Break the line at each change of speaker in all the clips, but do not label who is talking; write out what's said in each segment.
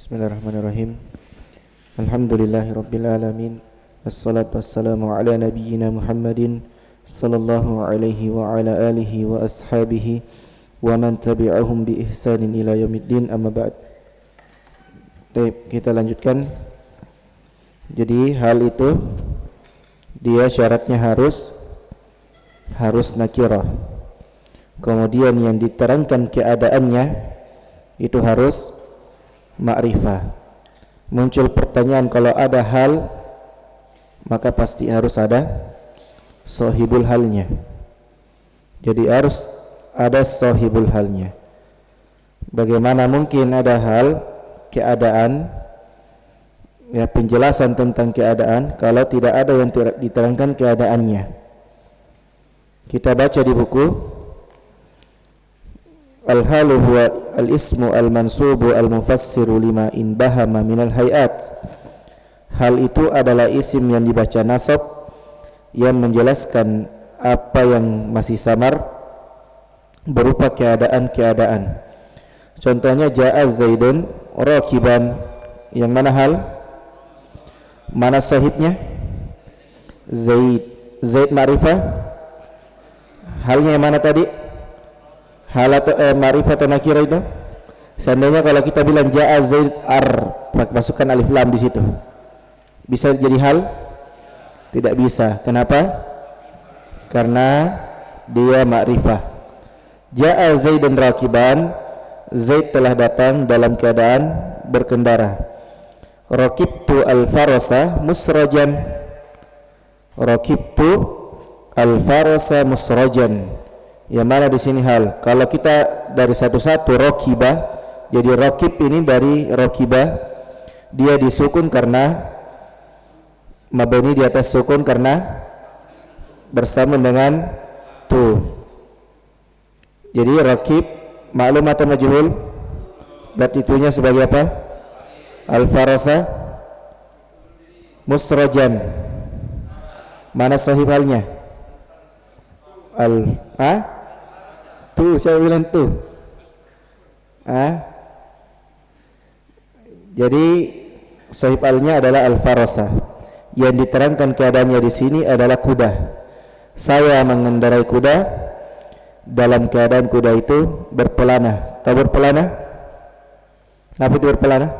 Bismillahirrahmanirrahim. Alhamdulillahirabbil alamin. Wassalatu wassalamu ala nabiyyina Muhammadin sallallahu alaihi wa ala alihi wa ashabihi wa man tabi'ahum bi ihsanin ila yaumiddin, amma ba'd. Baik, kita lanjutkan. Jadi hal itu dia syaratnya harus nakirah. Kemudian yang diterangkan keadaannya itu harus ma'rifah. Muncul pertanyaan, kalau ada hal maka pasti harus ada sahibul halnya. Jadi harus ada sahibul halnya. Bagaimana mungkin ada hal, keadaan, ya penjelasan tentang keadaan kalau tidak ada yang diterangkan keadaannya. Kita baca di buku Al-halu huwa al-ismu al-mansubu al-mufassiru lima in bahama minal hayat. Hal itu adalah isim yang dibaca nasab yang menjelaskan apa yang masih samar berupa keadaan-keadaan. Contohnya ja'a Zaidun rakiban. Yang mana hal? Mana sahibnya? Zaid. Zaid ma'rifah. Halnya yang mana tadi? Hal atau ma'rifah atau nakirah itu? Seandainya kalau kita bilang ja'a Zaid masukkan alif lam di situ, bisa jadi hal? Tidak bisa. Kenapa? Karena dia ma'rifah. Ja'a Zaidun rakiban, Zaid telah datang dalam keadaan berkendara. Rakibtu al-farasa musrajan. Rakibtu al-farasa musrajan. Yang mana di sini hal? Kalau kita dari satu-satu rakibah, jadi rakib ini dari rakibah, dia disukun karena mabni di atas sukun karena bersama dengan tu. Jadi rakib maklum atau majhul? Berarti itunya sebagai apa? Al-farasa musrajan. Mana sahib halnya? Tu, siapa bilang tu? Jadi sahib alnya adalah al-farasa. Yang diterangkan keadaannya di sini adalah kuda. Saya mengendarai kuda dalam keadaan kuda itu berpelana. Tahu berpelana? Apa itu berpelana?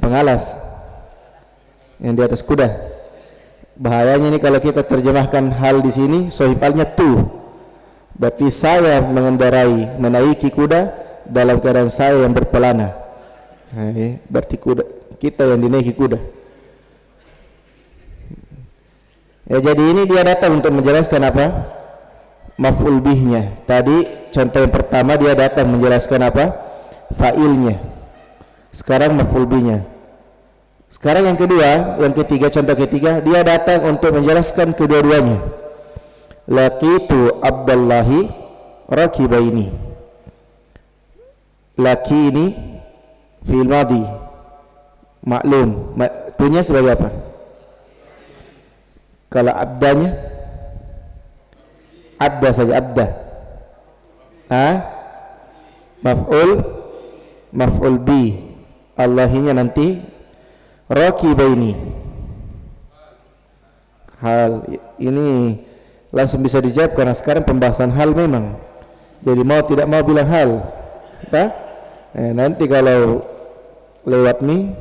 Pengalas yang di atas kuda. Bahayanya ini kalau kita terjemahkan hal di sini, sahibnya tu. Berarti saya mengendarai, menaiki kuda dalam keadaan saya yang berpelana. Berarti kuda kita yang dinaiki kuda. Jadi ini dia datang untuk menjelaskan apa? Maf'ul bihnya. Tadi contoh yang pertama dia datang menjelaskan apa? Fa'ilnya. Sekarang maf'ul bihnya. Sekarang yang kedua, yang ketiga, contoh ketiga, dia datang untuk menjelaskan kedua-duanya. Laqitu Abdullahi rakibaini. Laki ini fi'il madhi maklum. Tunya sebagai apa? Kalau abdanya, abda saja, abda. Maf'ul bi. Allahinya nanti rakibaini. Hal ini langsung bisa dijawab karena sekarang pembahasan hal memang. Jadi mau tidak mau bilang hal. Nanti kalau lewat nih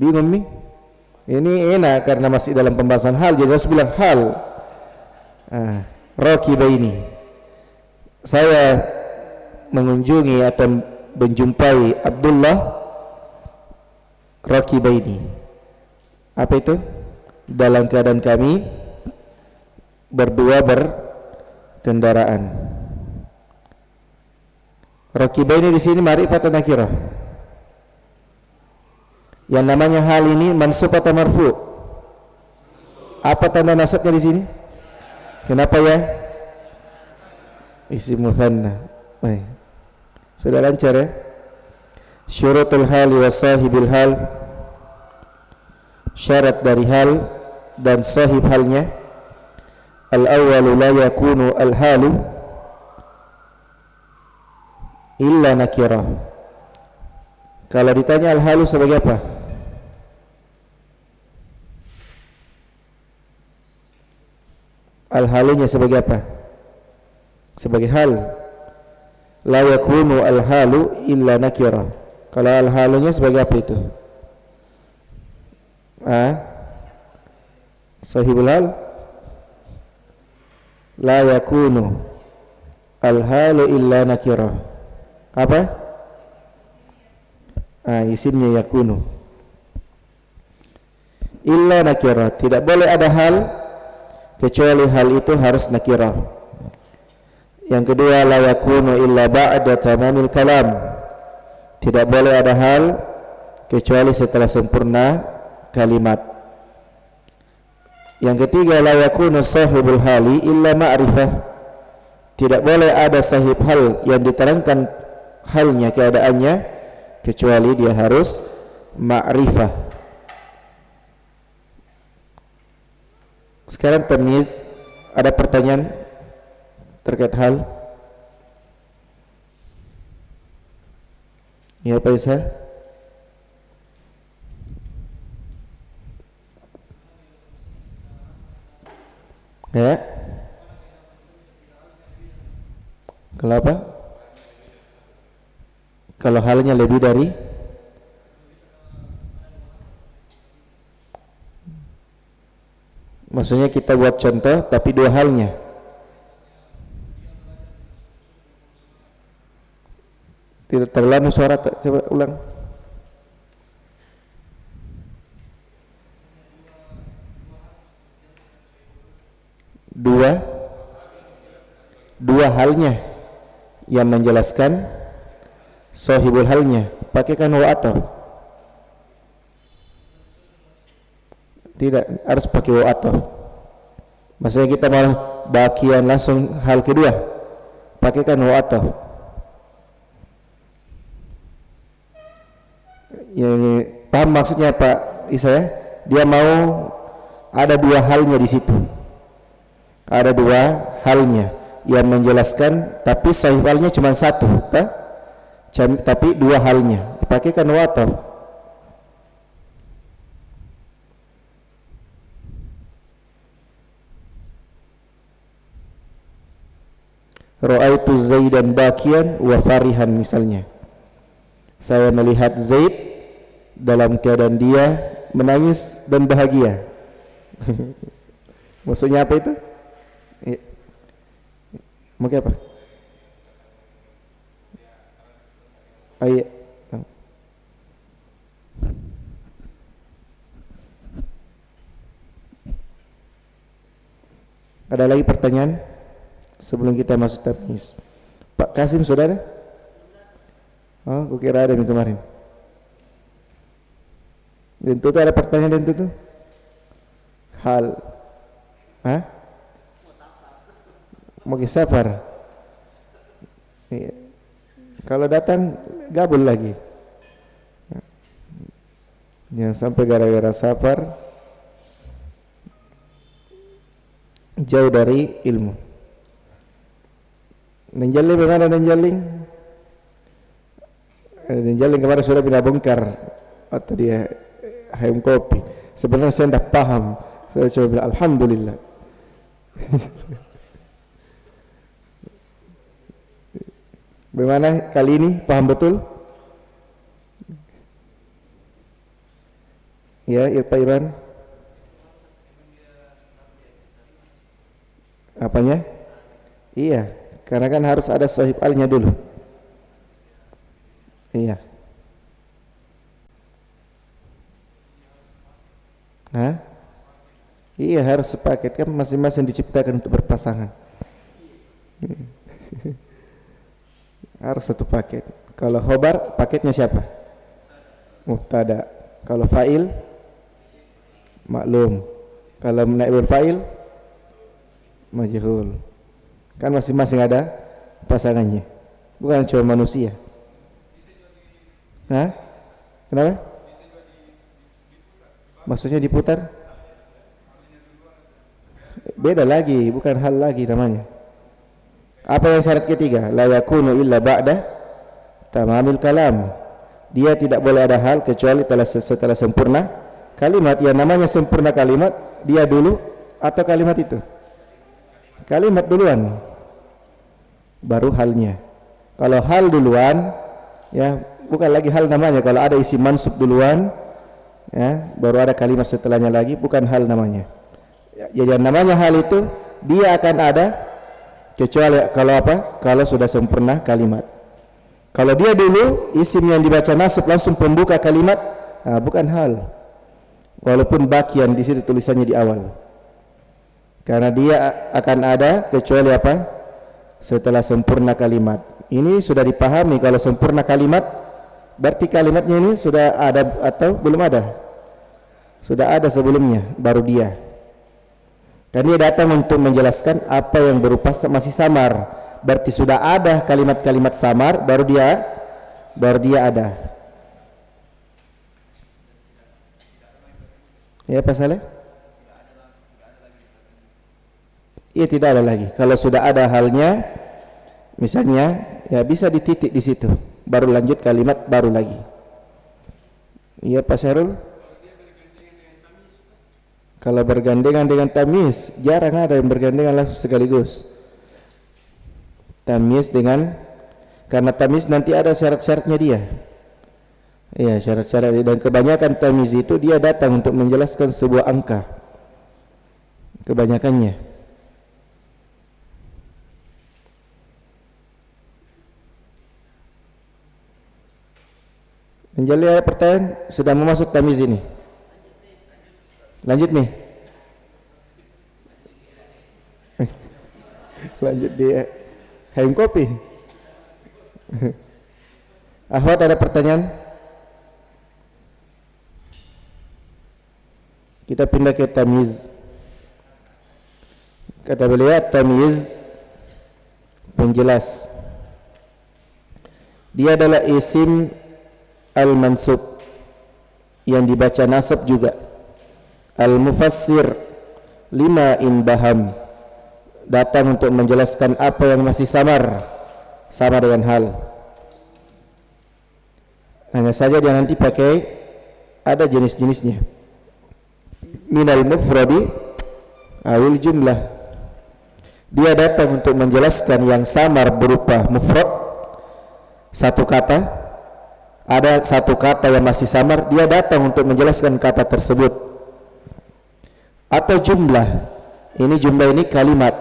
bingung nih. Ini enak karena masih dalam pembahasan hal, jadi harus bilang hal. Rakibaini. Saya mengunjungi atau menjumpai Abdullah rakibaini. Apa itu? Dalam keadaan kami berdua berkendaraan. Rakibaini di sini ma'rifah atau nakirah? Yang namanya hal ini mansub atau marfu? Apa tanda nasabnya di sini? Kenapa ya? Isim mutsanna. Sudah lancar ya? Syurutul hal wa sahibil hal. Syarat dari hal dan sahib halnya. Al-awwalu la yakunu al-halu illa nakirah. Kalau ditanya al-halu sebagai apa? Al-halunya sebagai apa? Sebagai hal. La yakunu al-halu illa nakirah. Kalau al-halunya sebagai apa itu? Sahibul hal. La yakunu al-halu illa nakirah. Apa? Isimnya yakunu. Illa nakirah. Tidak boleh ada hal kecuali hal itu harus nakirah. Yang kedua, la yakunu illa ba'da tamamil kalam. Tidak boleh ada hal kecuali setelah sempurna kalimat. Yang ketiga, la yakunu sahibul hali illa ma'rifah. Tidak boleh ada sahib hal yang diterangkan halnya, keadaannya, kecuali dia harus ma'rifah. Sekarang tamyiz, ada pertanyaan terkait hal? Ya Pak Isa? Ya? Kalau apa? Kalau halnya lebih dari maksudnya kita buat contoh tapi dua halnya. Tidak terlalu suara, coba ulang. Dua halnya yang menjelaskan sahibul halnya, pakaikan wa ataf. Tidak harus pakai wa ataf. Maksudnya kita malah bagian langsung hal kedua, pakaikan wa ataf. Yang paham maksudnya Pak Isa ya? Dia mau ada dua halnya di situ. Ada dua halnya yang menjelaskan, tapi sahih halnya cuma satu, tapi dua halnya. Dipakaikan wa ataf. Ra'aitu Zaidan bakian wa farihan misalnya. Saya melihat Zaid dalam keadaan dia menangis dan bahagia. Maksudnya apa itu? Mungkin apa? Ayat. Ada lagi pertanyaan sebelum kita masuk tamyiz? Pak Kasim saudara? Oh, kukira ada yang kemarin. Dan itu ada pertanyaan dan itu hal. Mau safar. Iya. Kalau datang gabul lagi. Jangan sampai gara-gara safar jauh dari ilmu. Nenjaling bagaimana nenjaling? Nenjaling kemarin sudah pindah bongkar atau dia hayam kopi. Sebenarnya saya tidak paham. Saya coba bilang alhamdulillah. Bagaimana kali ini paham betul? Ya, Pak Iran. Apanya? Iya, karena kan harus ada sahib alnya dulu. Iya. Iya harus sepaket, kan masing-masing diciptakan untuk berpasangan. Harus satu paket. Kalau khobar paketnya siapa? Mubtada. Kalau fa'il maklum. Kalau naibul fa'il majhul. Kan masing-masing ada pasangannya. Bukan cuma manusia. Kenapa? Maksudnya diputar? Beda lagi, bukan hal lagi namanya. Apa yang syarat ketiga? La yakunu illa ba'da tamamil kalam. Dia tidak boleh ada hal kecuali setelah sempurna kalimat. Yang namanya sempurna kalimat, dia dulu atau kalimat itu? Kalimat duluan, baru halnya. Kalau hal duluan, ya bukan lagi hal namanya. Kalau ada isi mansub duluan, ya baru ada kalimat setelahnya lagi, bukan hal namanya. Ya, yang namanya hal itu dia akan ada kecuali kalau apa? Kalau sudah sempurna kalimat. Kalau dia dulu isim yang dibaca nasab langsung pembuka kalimat, nah, bukan hal. Walaupun bagian di situ tulisannya di awal. Karena dia akan ada kecuali apa? Setelah sempurna kalimat. Ini sudah dipahami kalau sempurna kalimat berarti kalimatnya ini sudah ada atau belum ada? Sudah ada sebelumnya, baru dia. Dan dia datang untuk menjelaskan apa yang berupa masih samar. Berarti sudah ada kalimat-kalimat samar, baru dia ada. Ya pasalnya? Iya tidak ada lagi. Kalau sudah ada halnya, misalnya, ya bisa dititik di situ, baru lanjut kalimat baru lagi. Iya Pak Syarul? Kalau bergandengan dengan tamyiz, jarang ada yang bergandengan langsung sekaligus. Tamyiz dengan, karena tamyiz nanti ada syarat-syaratnya dia. Iya syarat-syarat, dan kebanyakan tamyiz itu dia datang untuk menjelaskan sebuah angka. Kebanyakannya. Menjadi ada pertanyaan, sudah mau masuk tamyiz ini. Lanjut nih. Lanjut dia. Haim kopi. Ahwat ada pertanyaan? Kita pindah ke tamyiz. Kata beliau tamyiz penjelas. Dia adalah isim al-mansub yang dibaca nasab juga. Al-mufassir lima in baham, datang untuk menjelaskan apa yang masih samar dengan hal. Hanya saja dia nanti pakai ada jenis-jenisnya. Minal mufradi awil jumlah. Dia datang untuk menjelaskan yang samar berupa mufrad, satu kata. Ada satu kata yang masih samar, dia datang untuk menjelaskan kata tersebut. Atau jumlah, ini jumlah ini kalimat.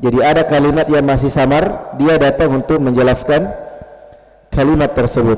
Jadi ada kalimat yang masih samar, dia datang untuk menjelaskan kalimat tersebut.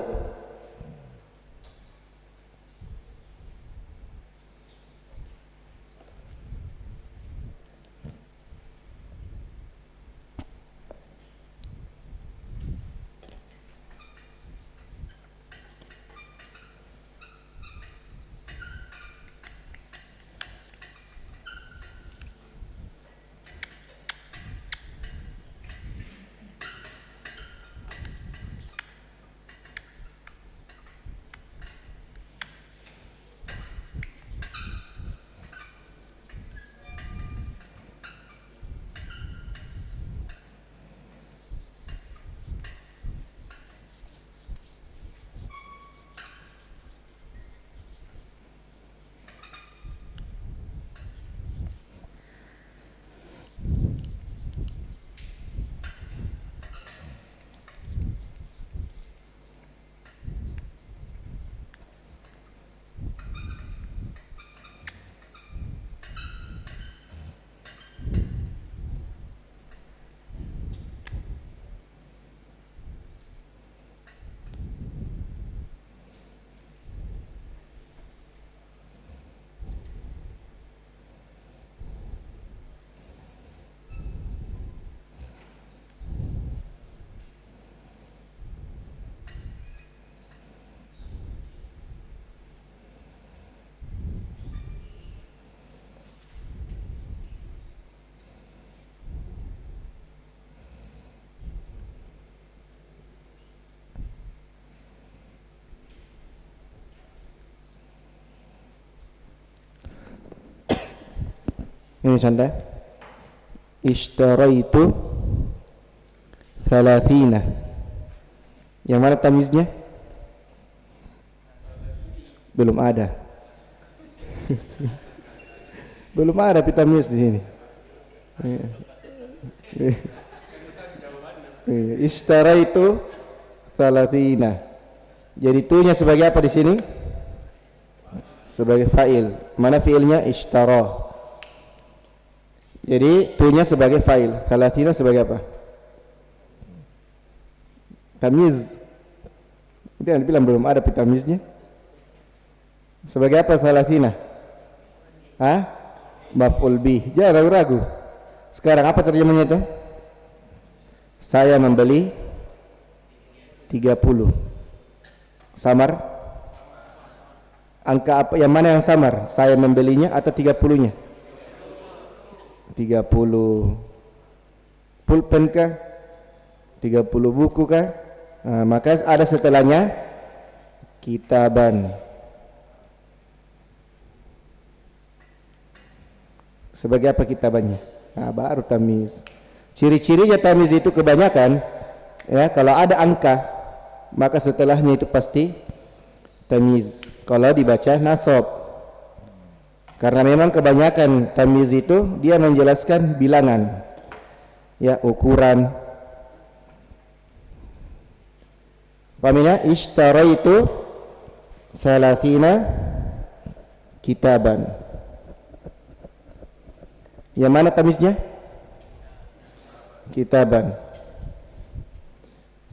Ini contoh. Ishtaraitu thalathina. Yang mana tamiznya? Belum ada. Belum ada tamyiz di sini. Ishtara itu thalathina. Jadi tunya sebagai apa di sini? Sebagai fa'il. Mana fi'ilnya? Ishtara. Jadi tunya sebagai fa'il. Thalathina sebagai apa? Tamyiz. Dia bilang belum ada tamyiznya. Sebagai apa thalathina? Maf'ul bih. Jangan ragu-ragu. Sekarang apa terjemahnya itu? Saya membeli 30. Samar? Angka apa? Yang mana yang samar? Saya membelinya atau 30-nya? 30 pulpen kah? 30 buku kah? Maka ada setelahnya kitaban. Sebagai apa kitabannya? Baru tamyiz. Ciri-cirinya tamyiz itu kebanyakan ya, kalau ada angka maka setelahnya itu pasti tamyiz. Kalau dibaca nasab. Karena memang kebanyakan tamyiz itu dia menjelaskan bilangan. Ya, ukuran. Pahamnya ishtara itu salathina kitaban. Yang mana tamiznya? Kitaban.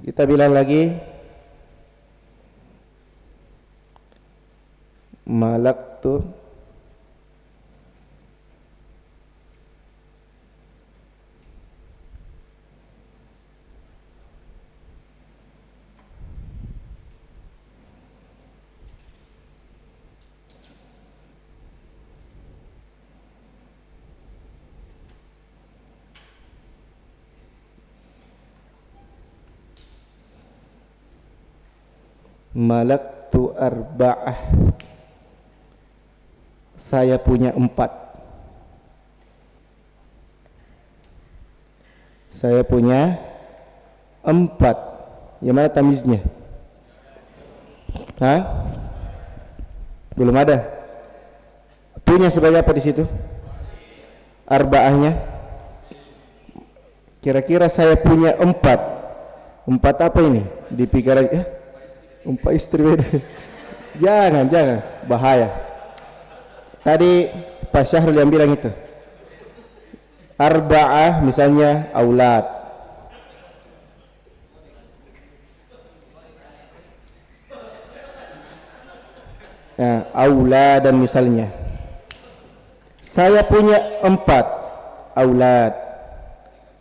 Kita bilang lagi malaktu malaktu arba'ah. Saya punya 4. Saya punya 4. Yang mana tamiznya? Belum ada. Punya sebagai apa di situ? Arba'ahnya. Kira-kira saya punya 4. 4 apa ini? Dipikir aja. 4 istri beda. Jangan, bahaya. Tadi Pak Syahrul yang bilang itu. Arba'ah misalnya aulad. Nah, aulad dan misalnya. Saya punya 4 aulad.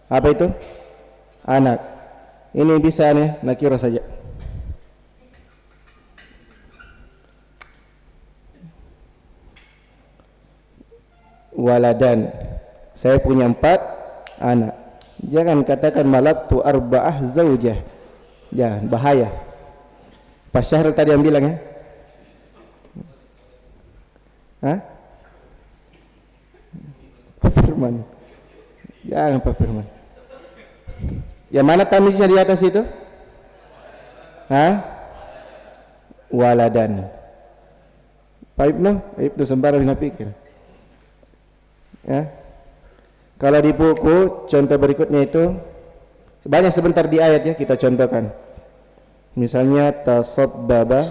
Apa itu? Anak. Ini bisa nih nakira saja. Waladan. Saya punya 4 anak. Jangan katakan malaktu arba'ah zaujah. Jangan, bahaya. Pak Syahrul tadi yang bilang ya. Pak Firman. Jangan Pak Firman. Yang mana tamiznya di atas itu? Waladan. Pak Ibnu sembarang pikir. Ya. Kalau di buku contoh berikutnya itu banyak sebentar di ayat ya, kita contohkan. Misalnya tasabbaba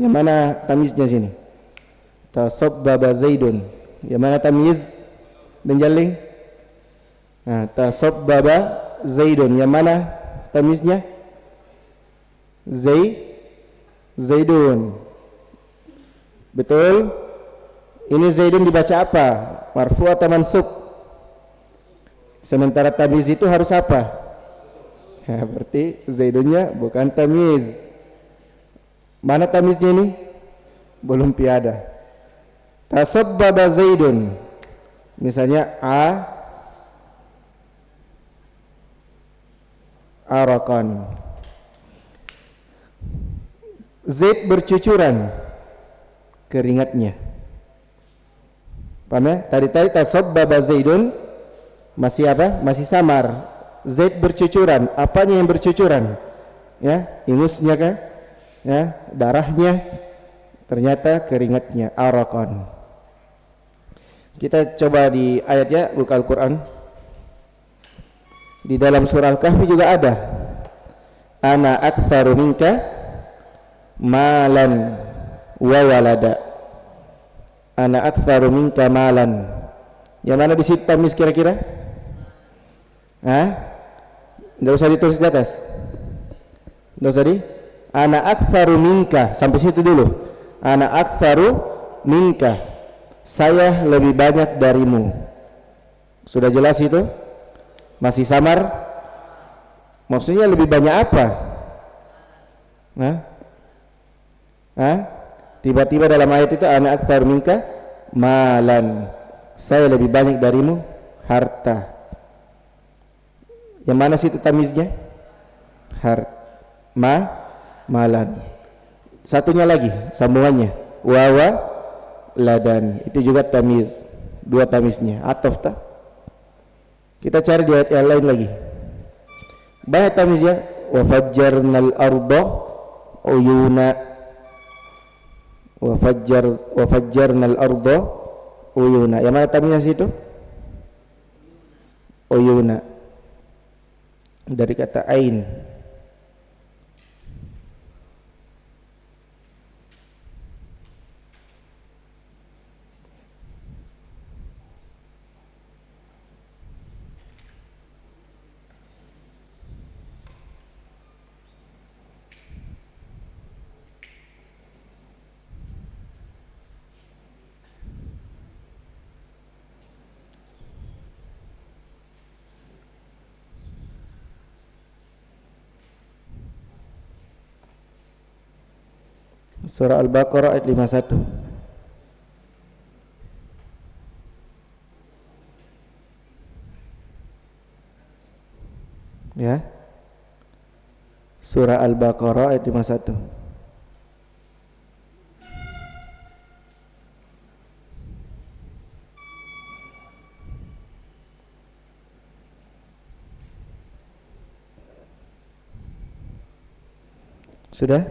yang mana tamiznya sini? Tasabbaba Zaidun. Yang mana tamyiz dan jaling? Tasabbaba Zaidun. Yang mana tamiznya? Zaidun. Betul? Ini Zaidun dibaca apa? Marfu atau mansub? Sementara tamyiz itu harus apa? Berarti Zaidunnya bukan tamyiz. Mana tamiznya ini? Belum piada. Tasabbaba Zaidun. Misalnya arakan. Zaid bercucuran keringatnya. Paham ya? Tadi tasabbaba Zaidun masih apa? Masih samar. Zaid bercucuran. Apanya yang bercucuran? Ya, ingusnya kah? Ya, darahnya. Ternyata keringatnya, araqan. Kita coba di ayat ya, buka Al-Quran. Di dalam surah Al-Kahfi juga ada. Ana aktsaru minka malan wa walada. Ana aktsaru minka malan. Yang mana di situ tamis kira-kira? Enggak usah ditulis di atas. Enggak usah di. Ana aktsaru minka, sampai situ dulu. Ana aktsaru minka. Saya lebih banyak darimu. Sudah jelas itu? Masih samar? Maksudnya lebih banyak apa? Tiba-tiba dalam ayat itu ana aktsar minka malan. Saya lebih banyak darimu harta. Yang mana situ tamiznya? Malan. Satunya lagi sambungannya. Wawa ladan. Itu juga tamiz. Dua tamiznya. Ataf ta? Kita cari di ayat yang lain lagi. Banyak tamiznya. Wa fajjarnal arda uyuna. Wa fajjarnal arda uyuna. Yang mana tamiznya situ? Uyuna. Dari kata ain. Surah Al-Baqarah ayat 51. Ya. Surah Al-Baqarah ayat 51. Sudah?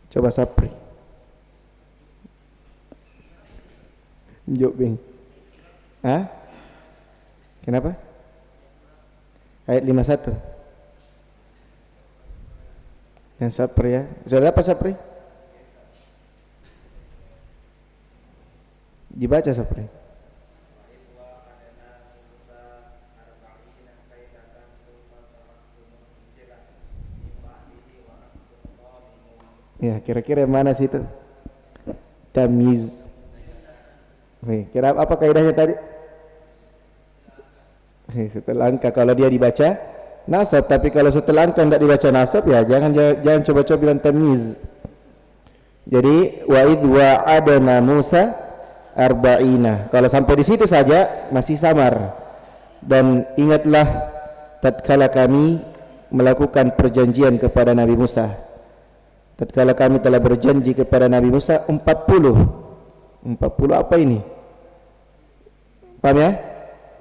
Coba Sapri. Jobing. Kenapa? Ayat 51. Yang Sapri ya. Sudah apa Sapri? Dibaca Sapri. Ya, kira-kira mana situ? Tamyiz. Kira apa kaidahnya tadi? Setelah angka kalau dia dibaca nasab, tapi kalau setelah angka tidak dibaca nasab ya jangan coba-coba bilang tamyiz. Jadi wa idh wa'adna Musa arba'ina. Kalau sampai di situ saja masih samar. Dan ingatlah tatkala kami melakukan perjanjian kepada Nabi Musa. Tatkala kami telah berjanji kepada Nabi Musa 40 apa ini? Paham ya?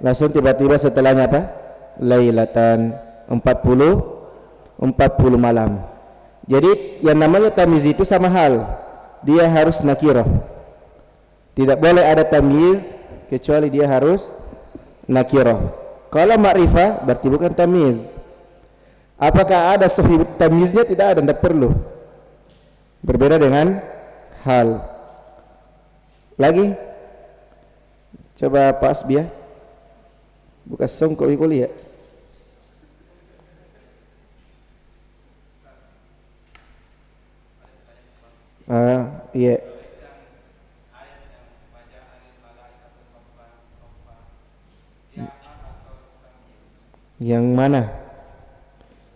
Langsung tiba-tiba setelahnya apa? Lailatan 40 malam. Jadi yang namanya tamyiz itu sama hal. Dia harus nakirah. Tidak boleh ada tamyiz kecuali dia harus nakirah. Kalau ma'rifah berarti bukan tamyiz. Apakah ada sahih tamyiznya? Tidak ada, tidak perlu. Berbeda dengan hal. Lagi coba Pak Asbia buka songkok kuliah. Iya. Yang mana?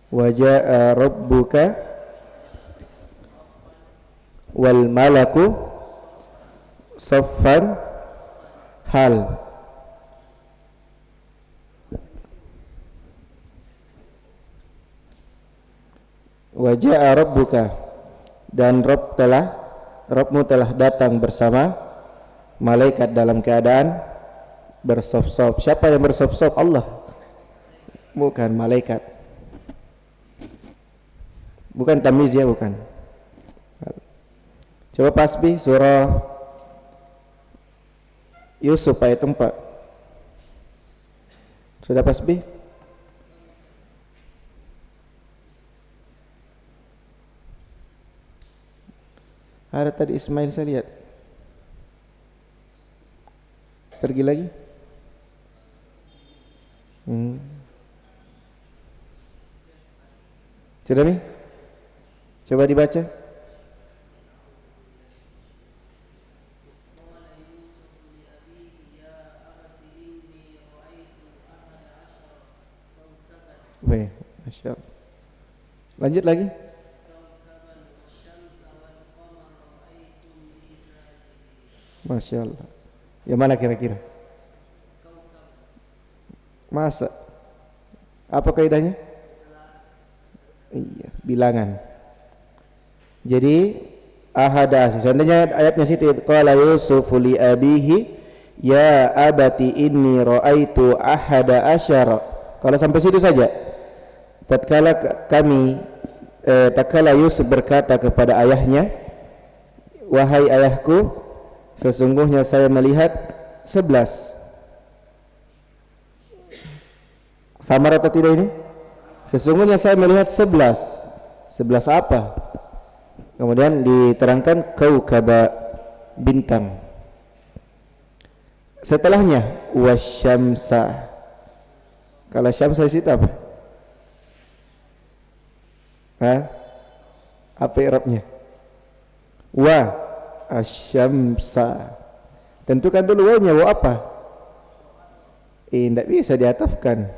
Wajah rabbuka wal malaku saffan hal. Wa jaa rabbuka, dan Rabbmu telah datang bersama malaikat dalam keadaan bersop-sop. Siapa yang bersop-sop? Allah, bukan malaikat. Bukan tamyiz ya, bukan. Coba pasbih surah Yusuf ayat 4. Sudah pasbih? Ada tadi Ismail saya lihat. Pergi lagi. Sudah nih? Coba dibaca. Weh, Masya Allah. Lanjut lagi. Masya Allah. Yang mana kira-kira? Masa? Apa kaidahnya? Iya, bilangan. Jadi ahada, seandainya ayatnya situ, qala yusufu li abihi ya abati inni raaitu ahada asyara. Kalau sampai situ saja. Tatkala Yusuf berkata kepada ayahnya, wahai ayahku, sesungguhnya saya melihat 11. Samar atau tidak ini? Sesungguhnya saya melihat 11. 11 apa? Kemudian diterangkan kaukaba, bintang. Setelahnya wasyamsa. Kalau syamsa itu apa? Apa i'rabnya? Wa asyamsa. Tentukan dulu wawnya, wa apa? Tidak bisa diatafkan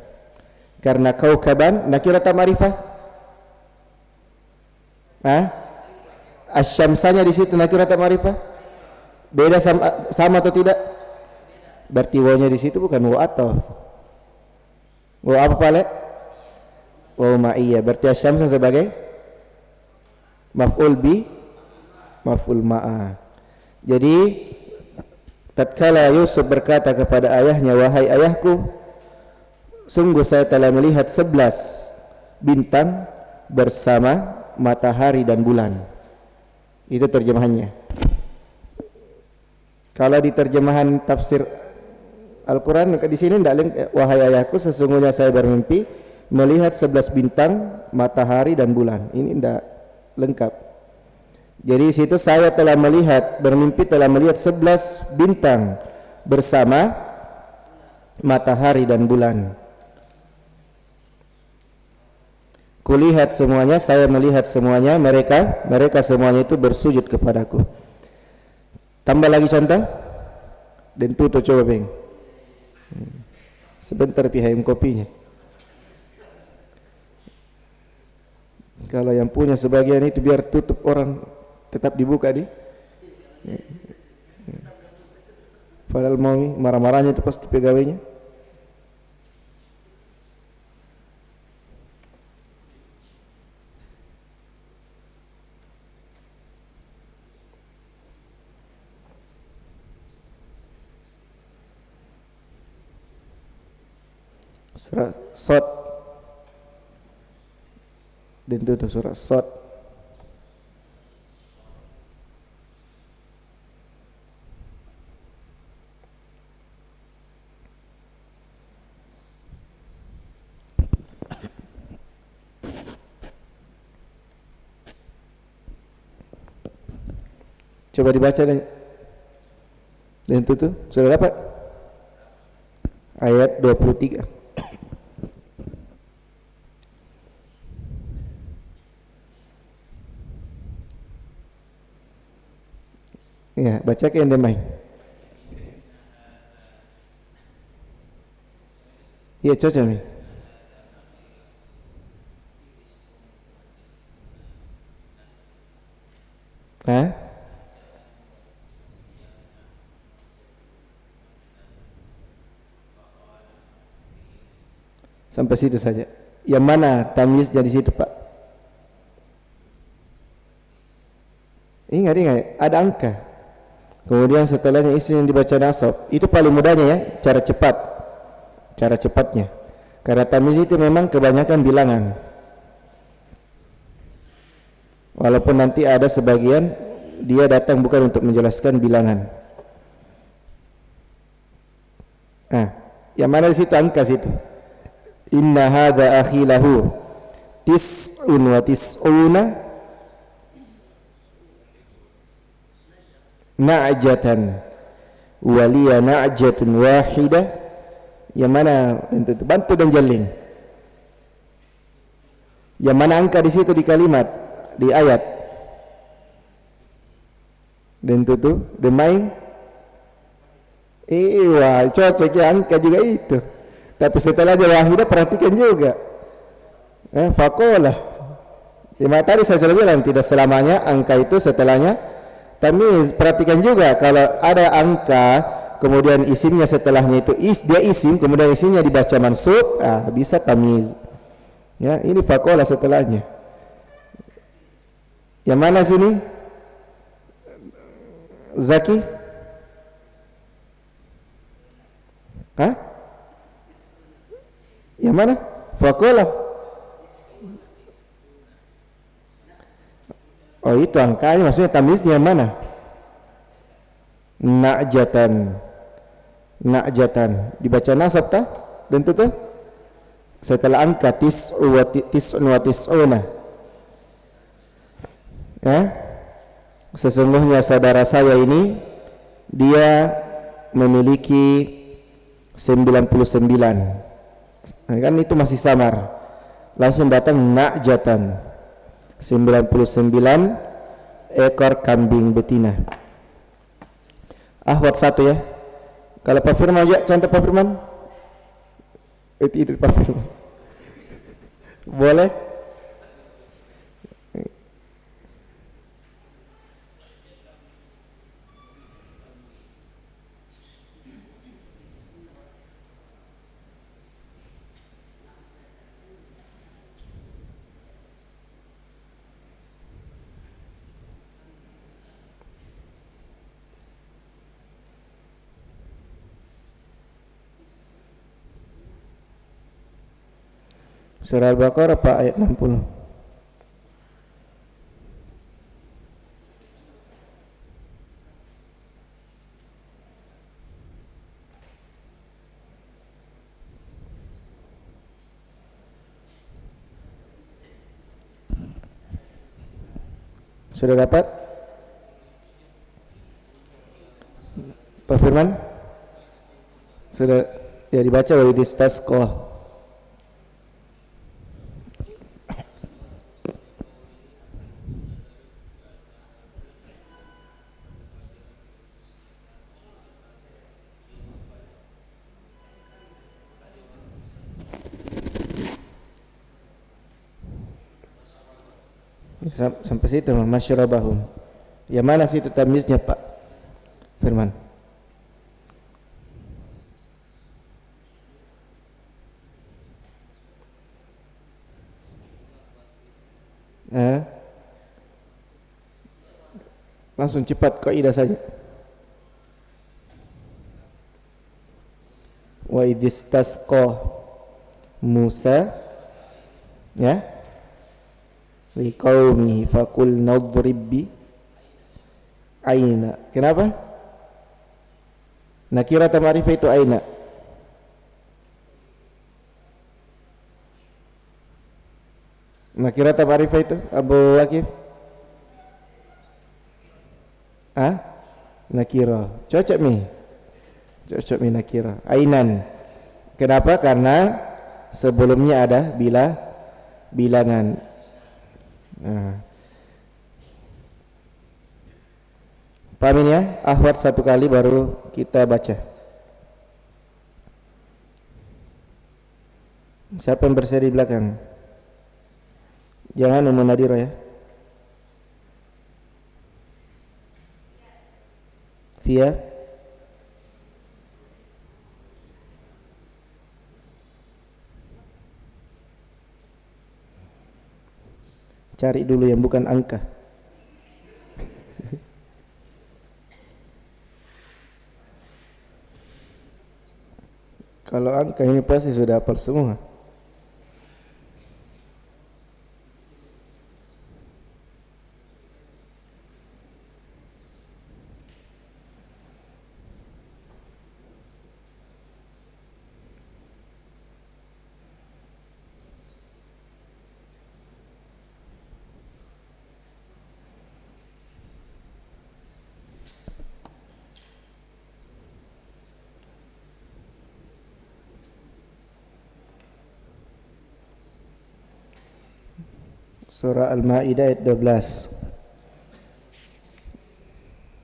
karena kaukaban nakirah ma'rifah. Asyamsanya di situ nakirah ma'rifah. Beda sama atau tidak? Berarti wawnya di situ bukan wa ataf. Wa apa pale? Wa ma'iyah. Berarti asyamsa sebagai maf'ul bi, maf'ul ma'a. Jadi tatkala Yusuf berkata kepada ayahnya, wahai ayahku, sungguh saya telah melihat 11 bintang bersama matahari dan bulan. Itu terjemahannya. Kalau di terjemahan tafsir Al-Quran di sini tidak, wahai ayahku, sesungguhnya saya bermimpi melihat 11 bintang, matahari dan bulan. Ini tidak lengkap. Jadi di situ saya telah melihat, bermimpi telah melihat 11 bintang bersama matahari dan bulan. Kulihat semuanya, saya melihat semuanya, mereka semuanya itu bersujud kepadaku. Tambah lagi contoh. Dan tutup coba beng. Sebentar pihaim kopinya. Kalau yang punya sebagian itu biar tutup, orang tetap dibuka di. Padahal mau marah-marahnya itu pasti pegawainya. Surah Sod. Dan itu surah Sod. Coba dibaca dan itu tuh sudah dapat ayat 23. Ya, baca ke yang demai. Iya, cocok nih. Sampai situ saja. Yang mana tamyiz dari situ, Pak? Ingat-ingat, ada angka. Kemudian setelahnya isim yang dibaca nasab. Itu paling mudahnya ya, cara cepat. Cara cepatnya. Karena tamyiz itu memang kebanyakan bilangan. Walaupun nanti ada sebagian dia datang bukan untuk menjelaskan bilangan. Nah, yang mana di situ angka situ? Inna hadza akhi lahu tis'un wa tis'una na'jatan wa liya na'jatun wahidah. Yang mana bantu dan jalin. Yang mana angka di situ di kalimat, di ayat. Dan itu demain. Wah, cocok ya, angka juga itu. Tapi setelah wahidah perhatikan juga. Fakolah. Tadi saya sudah bilang tidak selamanya angka itu setelahnya tamyiz. Perhatikan juga kalau ada angka kemudian isimnya setelahnya itu dia isim, kemudian isimnya dibaca mansub, bisa tamyiz. Ya, ini fakolah setelahnya. Yang mana sini? Zaki? Hah? Yang mana? Fakolah. Oh, itu angkanya, maksudnya tamyiznya yang mana? Na'jatan. Na'jatan dibaca nasab tah? Dan itu tuh setelah angka tis'un wa tis'una. Ya. Sesungguhnya saudara saya ini dia memiliki 99. Nah, kan itu masih samar. Langsung datang na'jatan. 99 ekor kambing betina. Ahwat 1 ya. Kalau Pak Firman ya, contoh Pak Firman. Itu Pak Firman. Boleh? Surah Al-Baqarah Pak ayat 60. Sudah dapat? Pak Firman? Sudah ya dibaca wa idistasqa. Sampai situ masyarabahum. Yang mana situ tamyiznya Pak Firman? Langsung cepat kaidah saja. Wa idistasqa Musa ya liqaumihi faqul nadrib bi aina. Kenapa? Nakira atau ma'rifah itu aina? Nakira atau ma'rifah itu Abu Wakif? Nakira. Cocok mi. Cocok mi nakira. Ainan. Kenapa? Karena sebelumnya ada bilangan. Pahamin ya? Ahwat 1 kali baru kita baca. Siapa yang berseri di belakang? Jangan Ummu Nadira ya. Via cari dulu yang bukan angka. Kalau angka ini pasti sudah hafal semua. Surah Al-Maidah ayat 12.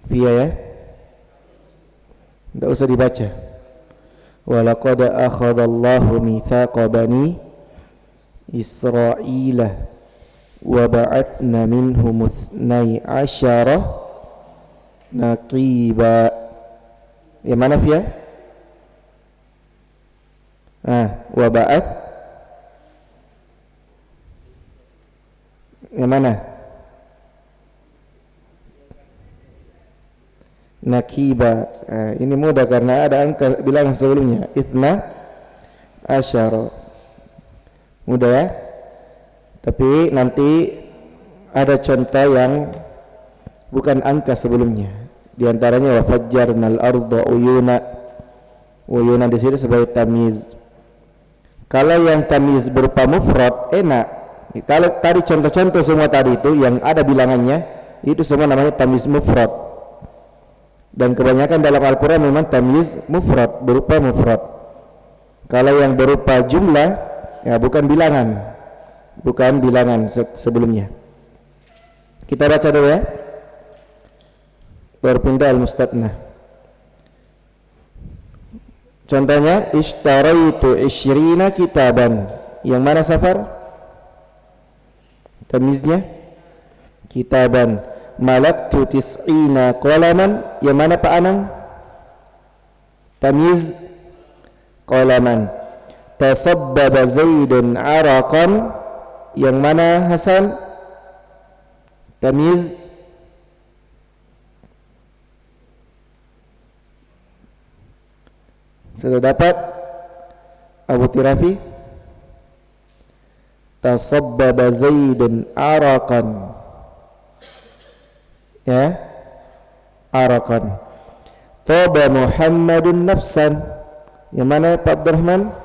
Via ya. Tidak usah dibaca. Walaqad akhadallahu mitsaqa bani Israila wa ba'atsna minhum 12 naqiba. Yang mana via? Wa ba'ats yang mana? Nakiba. Ini mudah karena ada angka bilangan sebelumnya. Ithna asyara. Mudah ya. Tapi nanti ada contoh yang bukan angka sebelumnya. Di antaranya wa fajjarnal arda uyuna. Uyuna di sini sebagai tamyiz. Kalau yang tamyiz berupa mufrad enak. Kalau tadi contoh-contoh semua tadi itu yang ada bilangannya, itu semua namanya tamyiz mufrad. Dan kebanyakan dalam Al-Quran memang tamyiz mufrad, berupa mufrad. Kalau yang berupa jumlah, ya bukan bilangan sebelumnya. Kita baca dulu ya. Berpindah al-mustatnah. Contohnya ishtaraitu 20 kitaban. Yang mana Safar? Tamiznya kitaban. Malaktu 90 qalaman. Yang mana Pak Anang? Tamiz qalaman. Tasabbaba Zaidun araqan. Yang mana Hasan? Tamiz sudah dapat Abu Tirafi? Tasabbaba Zaidun araqan. Ya, araqan. Taba Muhammadun nafsan. Yang mana Pak Abdurrahman?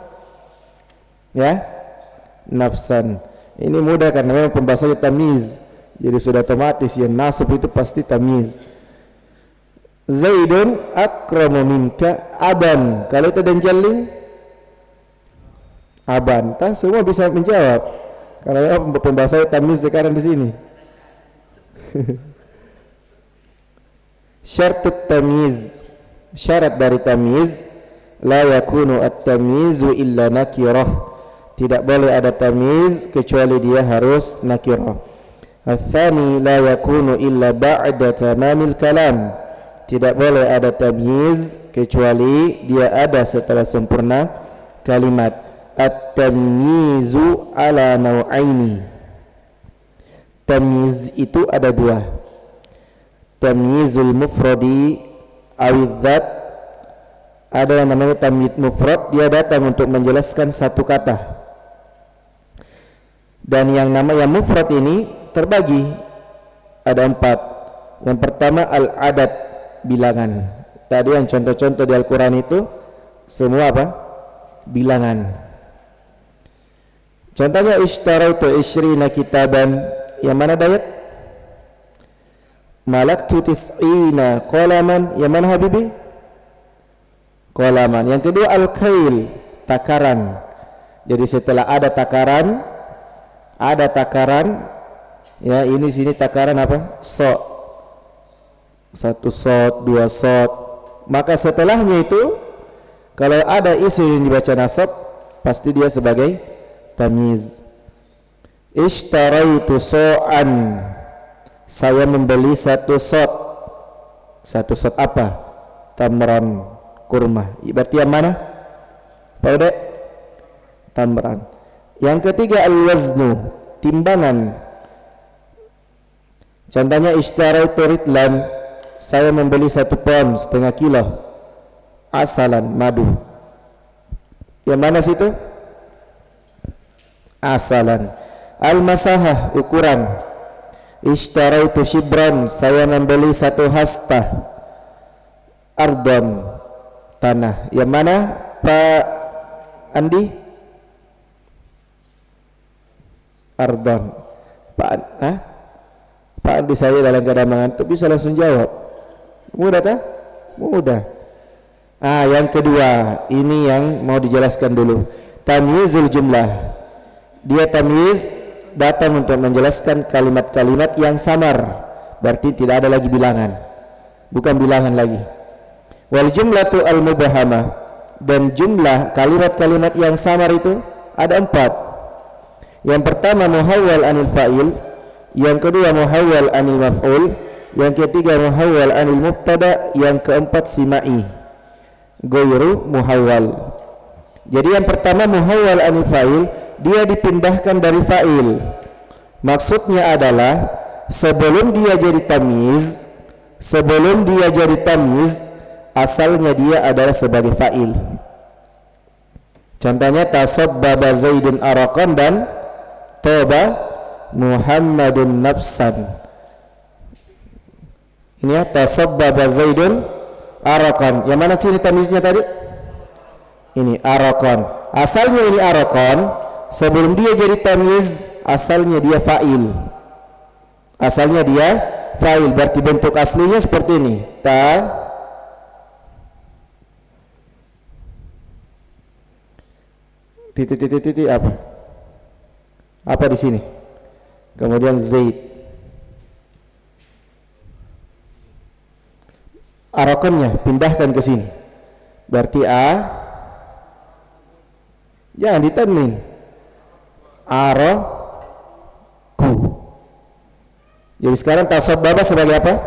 Ya, nafsan. Ini mudah karena memang pembahasannya tamyiz. Jadi sudah otomatis yang nasab itu pasti tamyiz. Zaidun akramu minka aban. Kalau itu dan jalin aban. Semua bisa menjawab. Karena pembahasan tamyiz sekarang di sini. Syartut tamyiz. Syarat dari tamyiz, la yakunu at-tamyizu illa nakirah. Tidak boleh ada tamyiz kecuali dia harus nakirah. Ats-tsani la yakunu illa ba'da tamamil kalam. Tidak boleh ada tamyiz kecuali dia ada setelah sempurna kalimat. At-tamyizu ala naw'aini. Tamyiz itu ada dua. Tamyizul mufradi awidzat. Ada yang namanya tamyiz mufrad, dia datang untuk menjelaskan satu kata. Dan yang namanya mufrad ini terbagi ada 4. Yang pertama al-adad, bilangan. Tadi yang contoh-contoh di Al-Quran itu semua apa? Bilangan. Contohnya ishtaraitu 20 kitaban. Yang mana dayat? Malaktu 90 qalaman. Yang mana Habibi? Qalaman. Yang kedua al-kail, takaran. Jadi setelah ada takaran, ya ini sini takaran apa? So. 1 sot, 2 sot. Maka setelahnya itu kalau ada isim yang dibaca nasab, pasti dia sebagai tamyiz. Ishtaraitu so'an. Saya membeli 1 sot. 1 sot apa? Tamran, kurma. Berarti yang mana? Pak Udek? Tamran. Yang ketiga al-waznu, timbangan. Contohnya ishtaraitu ritlan. Saya membeli 1,5 pon kilo asalan, madu. Yang mana situ? Asalan. Al-masahah, ukuran. Ishtaraitu shibran, saya membeli 1 hasta. Ardon, tanah. Yang mana Pak Andi? Ardon. Pak Andi, saya dalam keadaan mengantuk bisa langsung jawab. Mudah tak? Mudah. Yang kedua, ini yang mau dijelaskan dulu. Tamyizul jumlah. Dia tamyiz datang untuk menjelaskan kalimat-kalimat yang samar, berarti tidak ada lagi bilangan, bukan bilangan lagi. Wal jumlatu al mubahama, dan jumlah kalimat-kalimat yang samar itu ada 4. Yang pertama muhawwal anil fa'il, yang kedua muhawwal anil maf'ul, yang ketiga muhawwal anil mubtada, yang keempat simai ghairu muhawwal. Jadi yang pertama muhawwal anil fa'il, dia dipindahkan dari fa'il. Maksudnya adalah sebelum dia jadi tamyiz, asalnya dia adalah sebagai fa'il. Contohnya tasabbaba Zaidun araqan dan toba Muhammadun nafsan. Ini ya, tasabbaba Zaidun araqan. Yang mana sini tamyiznya tadi? Ini araqan. Asalnya ini araqan. Sebelum dia jadi tamyiz, asalnya dia fa'il. Berarti bentuk aslinya seperti ini. Titik apa? Apa di sini? Kemudian Zaid. Arakannya pindahkan ke sini. Berarti jangan ditanwin. Araku. Jadi sekarang tasabbaba sebagai apa?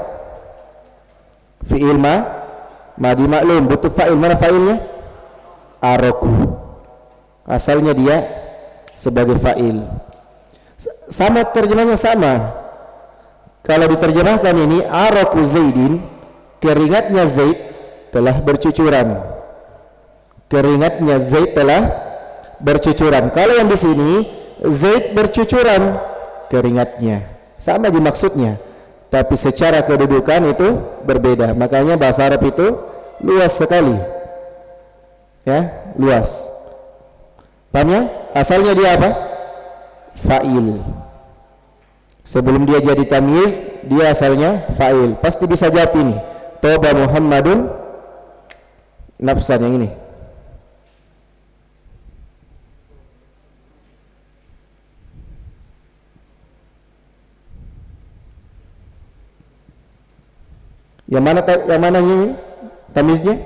Fi'il madi maklum, butuh fa'il. Mana fa'ilnya? Araku. Asalnya dia sebagai fa'il. Sama terjemahnya sama. Kalau diterjemahkan ini araku Zaidin, keringatnya Zaid telah bercucuran. Kalau yang di sini Zaid bercucuran keringatnya, sama aja maksudnya, tapi secara kedudukan itu berbeda. Makanya bahasa Arab itu luas sekali, ya, luas. Paham ya? Asalnya dia apa? Fa'il. Sebelum dia jadi tamyiz, dia asalnya fa'il. Pasti bisa jawab ini. Toba Muhammadun nafsan, yang ini. Yang mana ini tamiznya?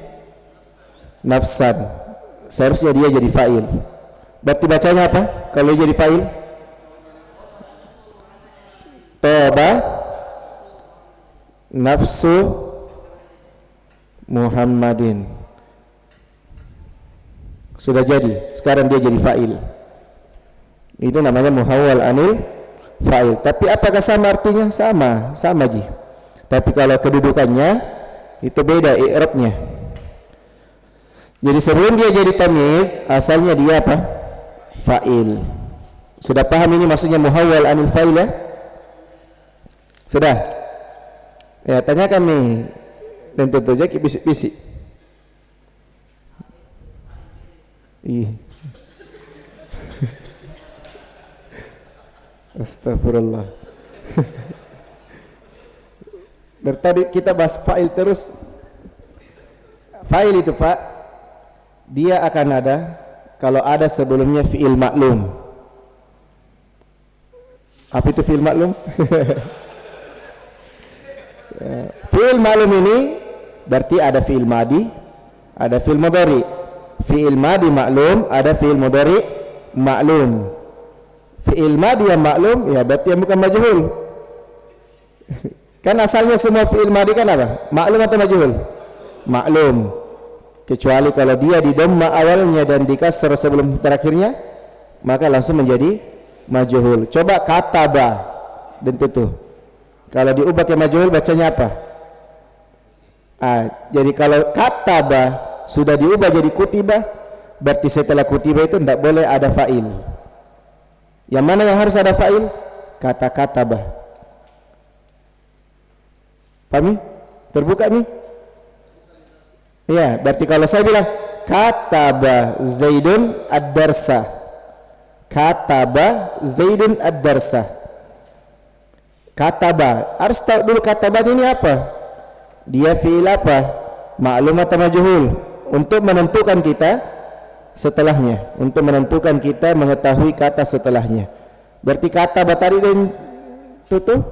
Nafsan. Seharusnya dia jadi fa'il. Berarti bacanya apa kalau jadi fa'il? Toba nafsu Muhammadin. Sudah jadi. Sekarang dia jadi fa'il. Itu namanya muhawwal anil fa'il. Tapi apakah sama artinya? Sama ji. Tapi kalau kedudukannya itu beda i'rabnya. Jadi sebelum dia jadi tamyiz, asalnya dia apa? Fa'il. Sudah paham ini maksudnya muhawwal anil fa'il ya? Sudah? Ya, tanyakan nih. Dan tentu saja bisik-bisik. Astagfirullah. Dari tadi kita bahas fa'il terus. Fa'il itu Pak, dia akan ada kalau ada sebelumnya fi'il maklum. Apa itu fi'il maklum? Fi'il maklum ini berarti ada fi'il madi, ada fi'il mudhari. Fi'il madi maklum, ada fi'il mudhari maklum. Fi'il madi yang maklum ya berarti yang bukan majhul. Kan asalnya semua fi'il madi kan apa? Maklum atau majhul? Maklum. Kecuali kalau dia di dhamma awalnya dan di kasr sebelum terakhirnya, maka langsung menjadi majhul. Coba kataba dan tutup. Kalau diubah ke majhul bacanya apa? Jadi kalau kataba sudah diubah jadi kutiba, berarti setelah kutiba itu tidak boleh ada fa'il. Yang mana yang harus ada fa'il? Kata katabah. Pahami? Terbuka nih? Iya, berarti kalau saya bilang kataba Zaidun ad-darsa, kataba Zaidun ad-darsa, kataba, harus tahu dulu kataba ini apa, dia fi'il apa, ma'lum atau majhul, untuk menentukan kita setelahnya, untuk menentukan kita mengetahui kata setelahnya. Berarti kataba tadi dan tutup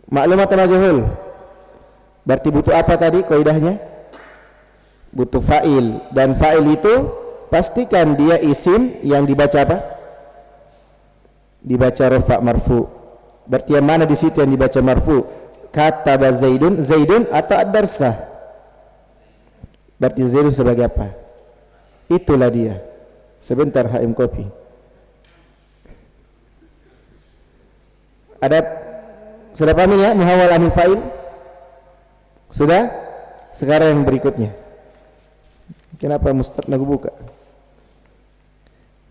ma'lum atau majhul, berarti butuh apa tadi kaidahnya? Butuh fa'il, dan fa'il itu pastikan dia isim yang dibaca apa? Dibaca rafa' marfu. Berarti yang mana di situ yang dibaca marfu? Kataba Zaidun, Zaidun atau ad-darsah? Berarti Zaidun sebagai apa? Itulah dia. Sebentar HM kopi. Ada sudah paham ya muhawwal anil fa'il? Sudah? Sekarang yang berikutnya. Kenapa Ustaz nak buka?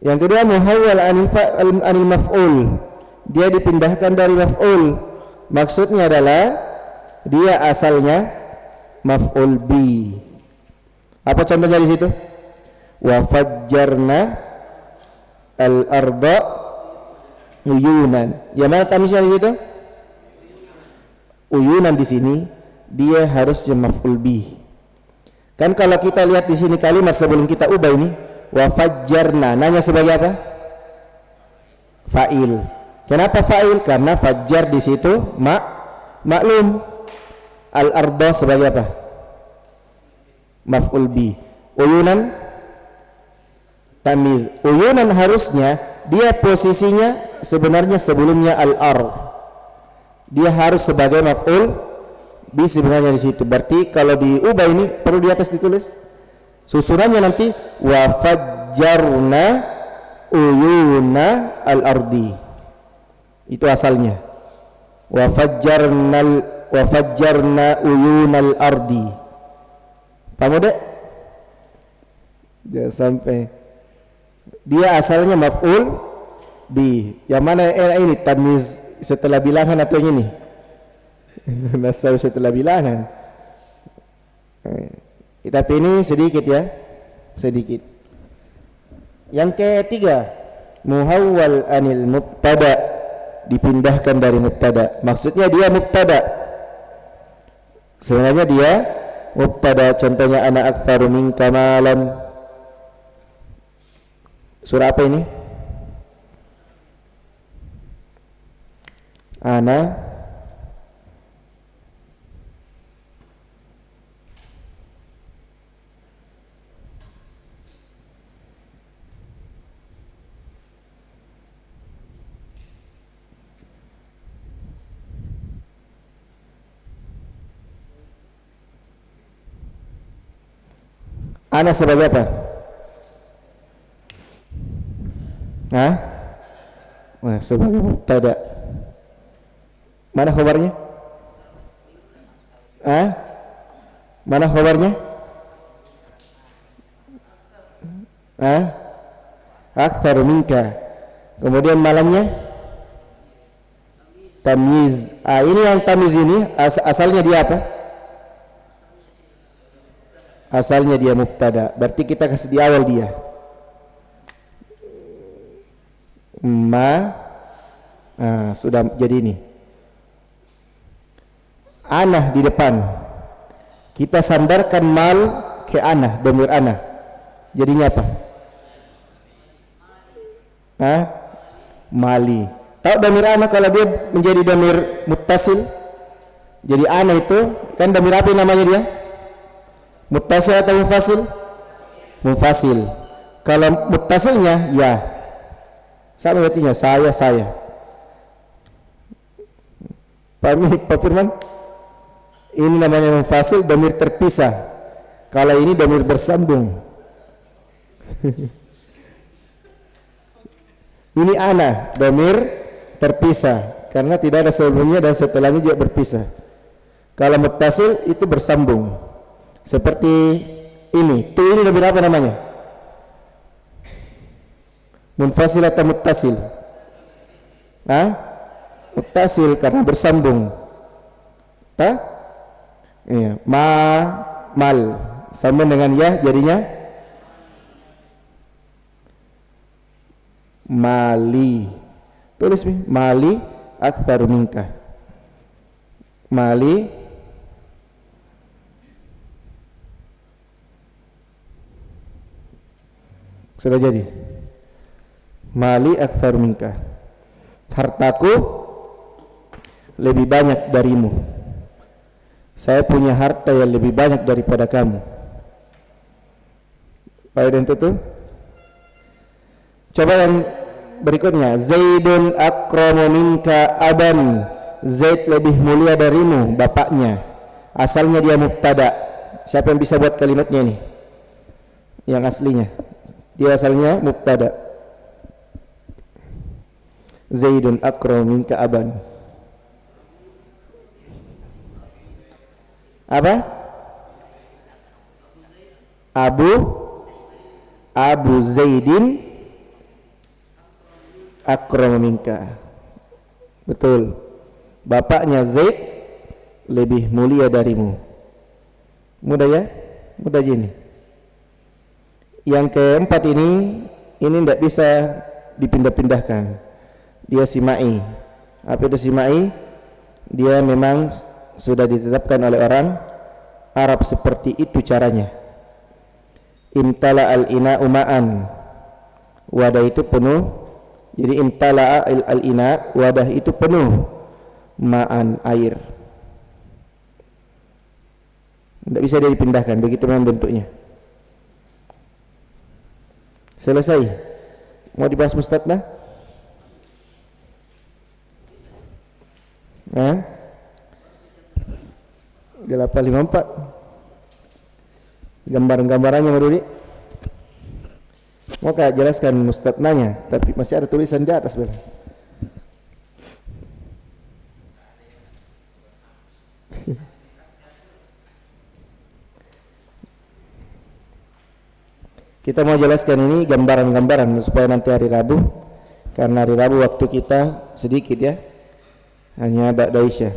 Yang kedua muhawwal anil maf'ul. Dia dipindahkan dari maf'ul. Maksudnya adalah dia asalnya maf'ul bi. Apa contohnya di situ? Wa fajjarna al-arda uyunan. Yang mana tamiznya di situ? Uyunan di sini dia harusnya maf'ul bi. Kan kalau kita lihat di sini kalimat sebelum kita ubah ini wa fajjarna, nanya sebagai apa? Fa'il. Kenapa fa'il? Karena fajjar di situ maklum. Al-arda sebagai apa? Maf'ul bi. Uyunan tamiz. Uyunan harusnya dia posisinya sebenarnya sebelumnya al-ard. Dia harus sebagai maf'ul bi sebenarnya di situ. Berarti kalau diubah ini perlu di atas ditulis susunannya nanti wa fajjarna uyuna al-ardi. Itu asalnya. Wa fajjarna uyunal ardi. Paham dek? Jangan sampai dia asalnya maf'ul bi. Yang mana ini tamiz setelah bilangan atau yang ini? Nasab setelah bilangan. Tapi ini sedikit ya, sedikit. Yang ketiga muhawwal anil mubtada, dipindahkan dari mubtada. Maksudnya dia mubtada, sebenarnya dia mubtada. Contohnya ana aktsaru minka malan. Surah apa ini? Ana sebagai apa? Hah? Sebagai mubtada. Mana khabarnya? Mana khabarnya? Aktsaru minka. Kemudian malamnya tamyiz. Ini yang tamyiz ini asalnya dia apa? Asalnya dia mubtada. Berarti kita kasih di awal dia sudah jadi ini anah di depan. Kita sandarkan mal ke anah, domir anah. Jadinya apa? Mali. Tahu domir anah kalau dia menjadi domir muttasil, jadi anah itu kan domir apa namanya dia? Muttasil atau munfasil? Munfasil. Kalau muttasilnya ya sama artinya saya. Pak Firman? Ini namanya munfasil, dhamir terpisah. Kalau ini dhamir bersambung. Ini ana, dhamir terpisah karena tidak ada sebelumnya dan setelahnya juga berpisah. Kalau muttasil itu bersambung. Seperti Ini, tu ini lebih apa namanya? Munfasil atau muttasil? Hah? Muttasil karena bersambung. Ta? Iya, mal sambung dengan ya jadinya mali. Tulis nih, mali aktsaru minka. Mali sudah jadi. Mali aktsaru minka. Hartaku lebih banyak darimu. Saya punya harta yang lebih banyak daripada kamu. Baik, dan itu. Coba yang berikutnya, Zaidun akramu minka aban. Zaid lebih mulia darimu bapaknya. Asalnya dia mubtada. Siapa yang bisa buat kalimatnya ini? Yang aslinya. Dia asalnya mubtada. Zaidun akramu minka aban. Apa? Abu Zaidin akramu minka. Betul. Bapaknya Zaid lebih mulia darimu. Mudah ya? Mudah gini. Yang keempat ini tidak bisa dipindah-pindahkan. Dia simai. Apa itu simai? Dia memang sudah ditetapkan oleh orang Arab seperti itu caranya. Imtala al-ina'u ma'an. Wadah itu penuh. Jadi imtala al-ina, wadah itu penuh ma'an, air. Tidak bisa dia dipindahkan, begitu memang bentuknya. Selesai. Mau dibahas Ustaz dah? Hah? 854 gambar-gambarannya Maduri. Mau kak jelaskan Ustaz nanya, tapi masih ada tulisan di atas bel. Kita mau jelaskan ini gambaran-gambaran supaya nanti hari Rabu, karena hari Rabu waktu kita sedikit ya, hanya ba'da Isya.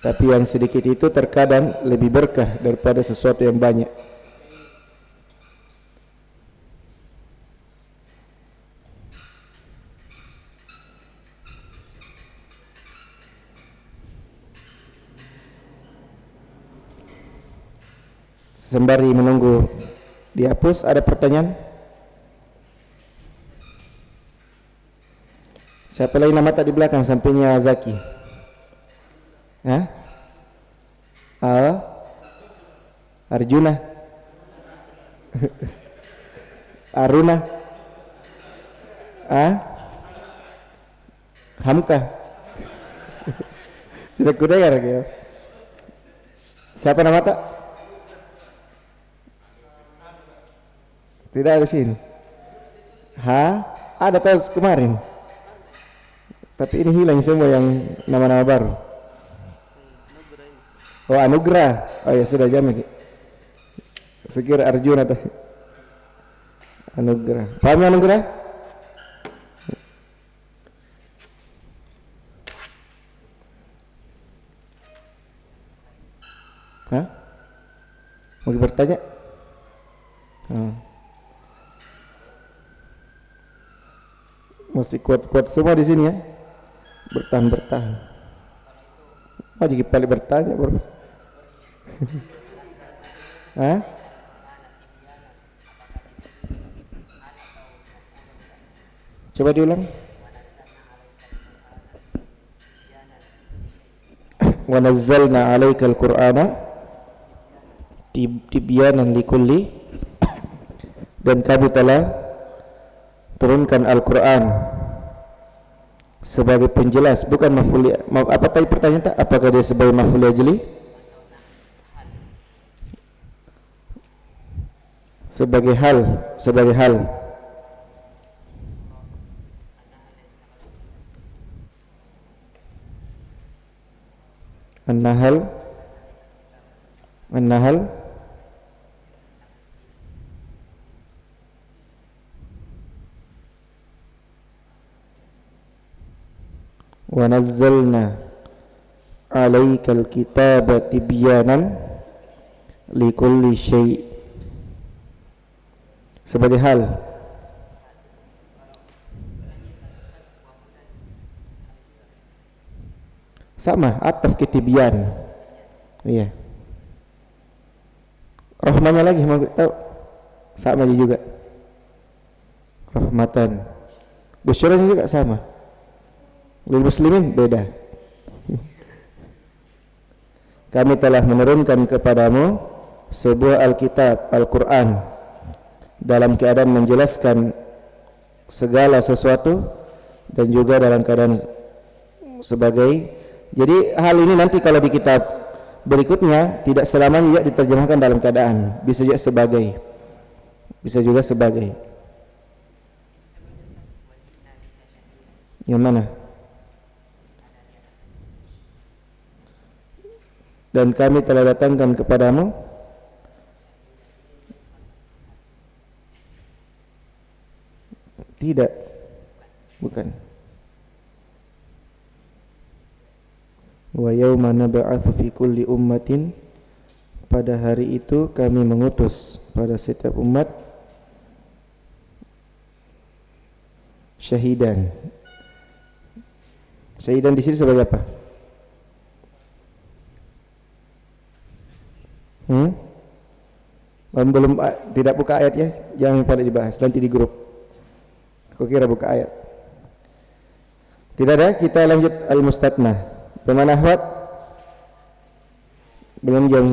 Tapi yang sedikit itu terkadang lebih berkah daripada sesuatu yang banyak. Sembari menunggu dihapus, ada pertanyaan? Siapa lagi nama tak di belakang sampingnya Zaki? Hah? Arjuna? Aruna? Hamka? Tidak kudengar ya. Siapa nama tak? Tidak ada di sini. Ada tahun kemarin. Tapi ini hilang semua yang nama-nama baru. Oh, Anugrah. Oh ya sudah jamin. Sekira Arjuna tuh. Anugrah. Paham ya Anugrah? Hah? Mau bertanya? Masih kuat-kuat semua di sini ya. Bertahan. Oh, jadi paling bertanya bro. Hah? Coba diulang. Wa nazzalna 'alaikal Qur'ana tibyanan likulli, dan kami telah turunkan Al-Quran sebagai penjelas, bukan maf'ul. Apa tadi pertanyaan tak? Apakah dia sebagai maf'ul ajli? Sebagai hal. An-Nahl wa nazzalna 'alaikal kitaba tibyanan likulli syai'. Sebagai hal sama, ataf ke tibyan. Iya. Rahmanya lagi mau tahu? Sama juga. Rahmatan. Busyuranya juga sama. Lil muslimin beda. Kami telah menurunkan kepadamu sebuah Alkitab, Al-Quran, dalam keadaan menjelaskan segala sesuatu dan juga dalam keadaan sebagai. Jadi hal ini nanti kalau di kitab berikutnya tidak selamanya juga diterjemahkan dalam keadaan, bisa juga sebagai, bisa juga sebagai. Yang mana? Dan kami telah datangkan kepadamu tidak, bukan. Wa yauma nab'atsu fi kulli ummatin, pada hari itu kami mengutus pada setiap umat syahidan. Syahidan di sini sebagai apa? Belum, tidak buka ayat ya, jangan pada dibahas nanti di grup. Aku kira buka ayat. Tidak ada, kita lanjut al-mustatna. Bagaimana Ahwat? Belum jam.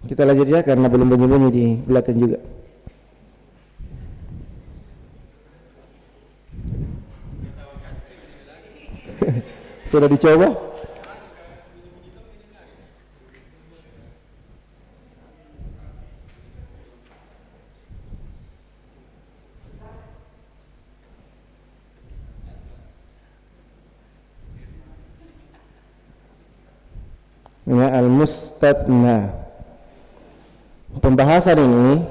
Kita lanjut ya karena belum bunyi-bunyi di belakang juga. Sudah dicoba? Ya, al-mustathna. Pembahasan ini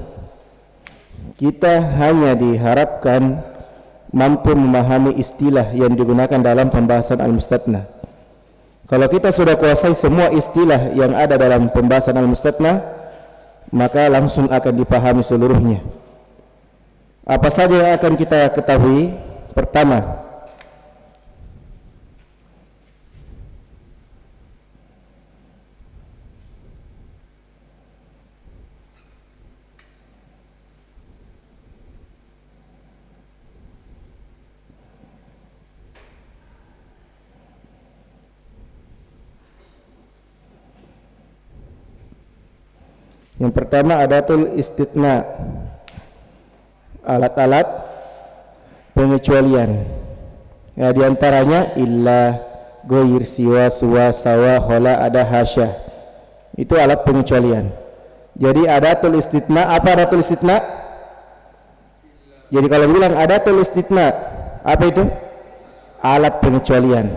kita hanya diharapkan mampu memahami istilah yang digunakan dalam pembahasan al-mustathna. Kalau kita sudah kuasai semua istilah yang ada dalam pembahasan al-mustathna, maka langsung akan dipahami seluruhnya. Apa saja yang akan kita ketahui? Pertama, yang pertama adatul istitna, alat-alat pengecualian. Ya, di antaranya illa, goir, siwa, suwa, sawa, khola, ada, hasya. Itu alat pengecualian. Jadi adatul istitna, apa adatul istitna? Jadi kalau bilang adatul istitna, apa itu? Alat pengecualian.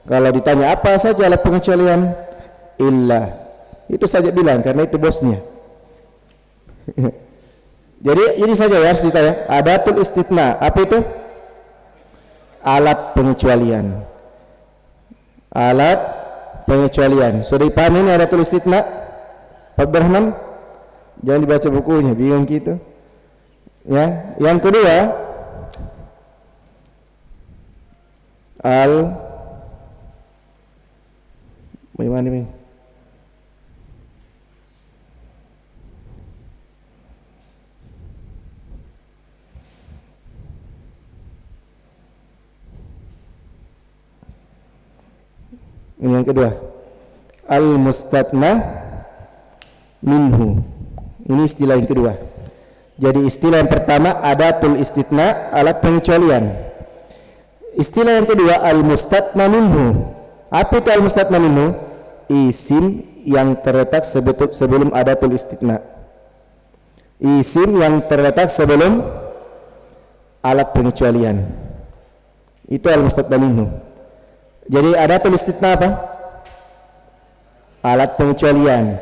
Kalau ditanya apa saja alat pengecualian? Illa. Itu saja bilang karena itu bosnya. Jadi ini saja ya harus ditanya. Adatul istitna, apa itu? Alat pengecualian. Alat pengecualian. Sudah dipahami ini adatul istitna? Pak Berhman, jangan dibaca bukunya, bingung gitu. Ya, yang kedua bagaimana ini? Ini yang kedua, al-mustatna minhu. Ini istilah yang kedua. Jadi istilah yang pertama adatul istitna, alat pengecualian. Istilah yang kedua al-mustatna minhu. Apa itu al-mustatna minhu? Isim yang terletak sebelum adatul istitna. Isim yang terletak sebelum alat pengecualian. Itu al-mustatna minhu. Jadi adatul istitna apa? Alat pengecualian.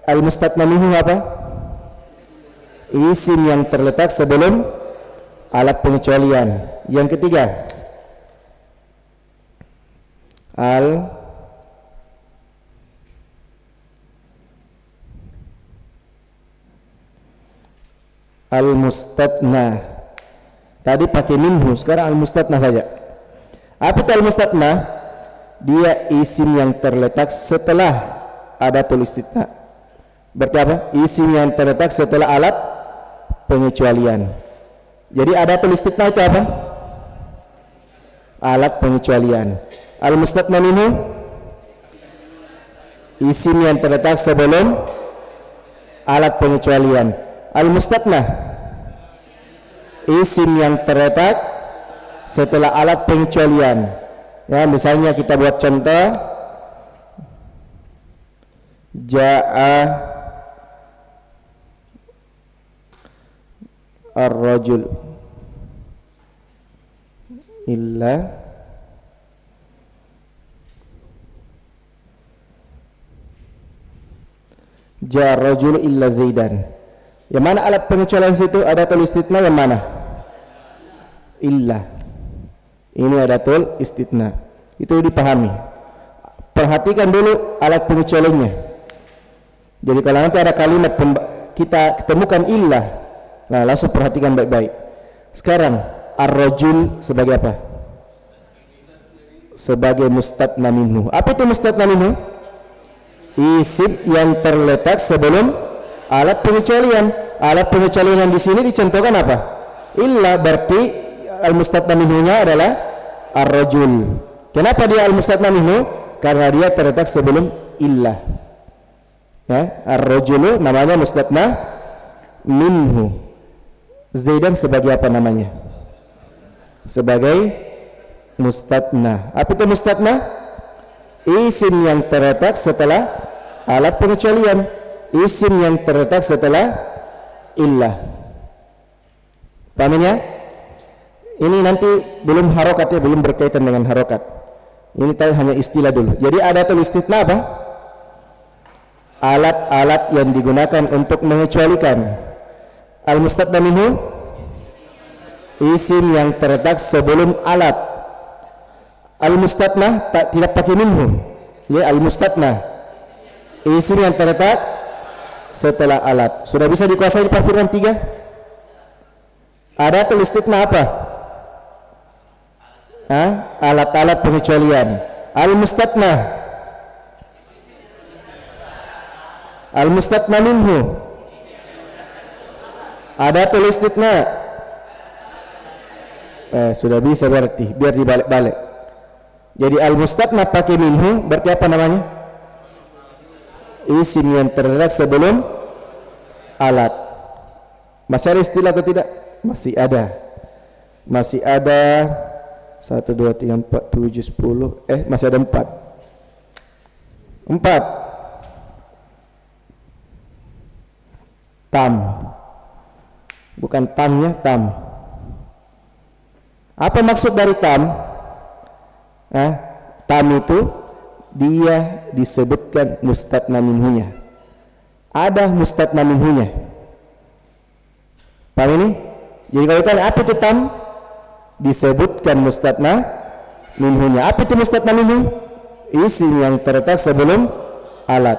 Al-mustatna minhu apa? Isim yang terletak sebelum alat pengecualian. Yang ketiga al-mustatna. Tadi pakai minhu, sekarang al-mustatna saja. Apa itu al-mustatna? Dia isim yang terletak setelah adatul istitna. Berarti apa? Isim yang terletak setelah alat pengecualian. Jadi adatul istitna itu apa? Alat pengecualian. Al-mustatna minhu isim yang terletak sebelum alat pengecualian. Al-mustatna isim yang terletak setelah alat pengecualian. Ya, misalnya kita buat contoh, ja'a ar-rajul illa ja'a ar-rajul illa zaidan. Yang mana alat pengecualian situ? Adatul istitna yang mana? Illa. Ini adatul istitna. Itu dipahami. Perhatikan dulu alat pengecualiannya. Jadi kalau nanti ada kalimat kita ketemukan illah, nah langsung perhatikan baik-baik. Sekarang ar-rajul sebagai apa? Sebagai mustatna minhu. Apa itu mustatna minhu? Isim yang terletak sebelum alat pengecualian. Alat pengecualian yang di sini dicontohkan apa? Illa, berarti al-mustatna minhunya adalah ar-rajul. Kenapa dia al-mustatna minhu? Karena dia terletak sebelum illah. Ya, ar-rajulu namanya mustatna minhu. Zaidan sebagai apa namanya? Sebagai mustatna. Apa itu mustatna? Isim yang terletak setelah alat pengecualian. Isim yang terletak setelah illah. Pahamnya? Ini nanti belum harokat ya, belum berkaitan dengan harokat. Ini tadi hanya istilah dulu. Jadi adatul istitna apa? Alat-alat yang digunakan untuk mengecualikan. Al-mustatna minhu isim yang terletak sebelum alat. Al-mustatna tidak pakai minhu. Ya, al-mustatna isim yang terletak setelah alat. Sudah bisa dikuasai Pak Firman 3? Adatul istitna apa? Alat-alat pengecualian. Al-mustatna, al-mustatna minhu, adatul istitna. Sudah bisa berarti, biar dibalik-balik. Jadi al-mustatna pakai minhu berarti apa namanya? Isim yang terletak sebelum alat. Masih ada istilah atau tidak? Masih ada. Masih ada 1, 2, 3, 4, 7, 10. Masih ada 4. 4. Tam. Bukan tamnya, tam. Apa maksud dari tam? Tam itu dia disebutkan mustatna minhunya. Ada mustatna minhunya. Paham ini? Jadi kalau ditanya apa itu tam, disebutkan mustatna minhunya. Apa itu mustatna minhu? Isim yang terletak sebelum alat.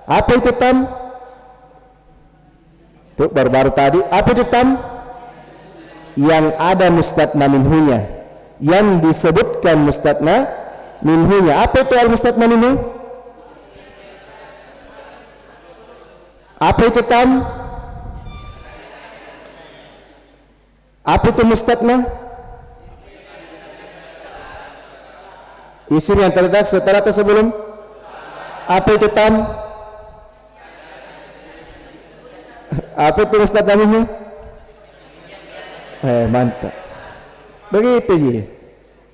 Apa itu tam? Tuh baru-baru tadi. Apa itu tam? Yang ada mustatna minhunya, yang disebutkan mustatna minhunya. Apa itu al-mustatna minhu? Apa itu tam? Apa itu mustatna? Isim yang terletak setelah atau sebelum? Apa itu tam? Apa itu mustatna minhu? Mantap. Begitu je.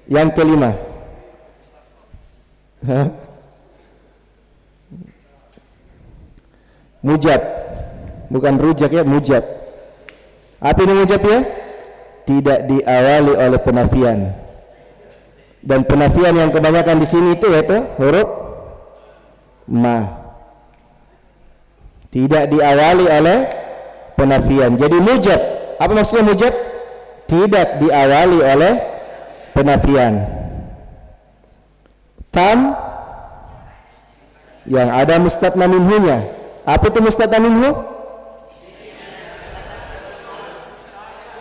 Yang kelima. Mujab. Bukan rujak ya, mujab. Apa ini mujab ya? Tidak diawali oleh penafian. Dan penafian yang kebanyakan di sini itu yaitu huruf ma. Tidak diawali oleh penafian. Jadi mujab. Apa maksudnya mujab? Tidak diawali oleh penafian. Tam yang ada mustatna minhunya. Apa itu mustatna minhu?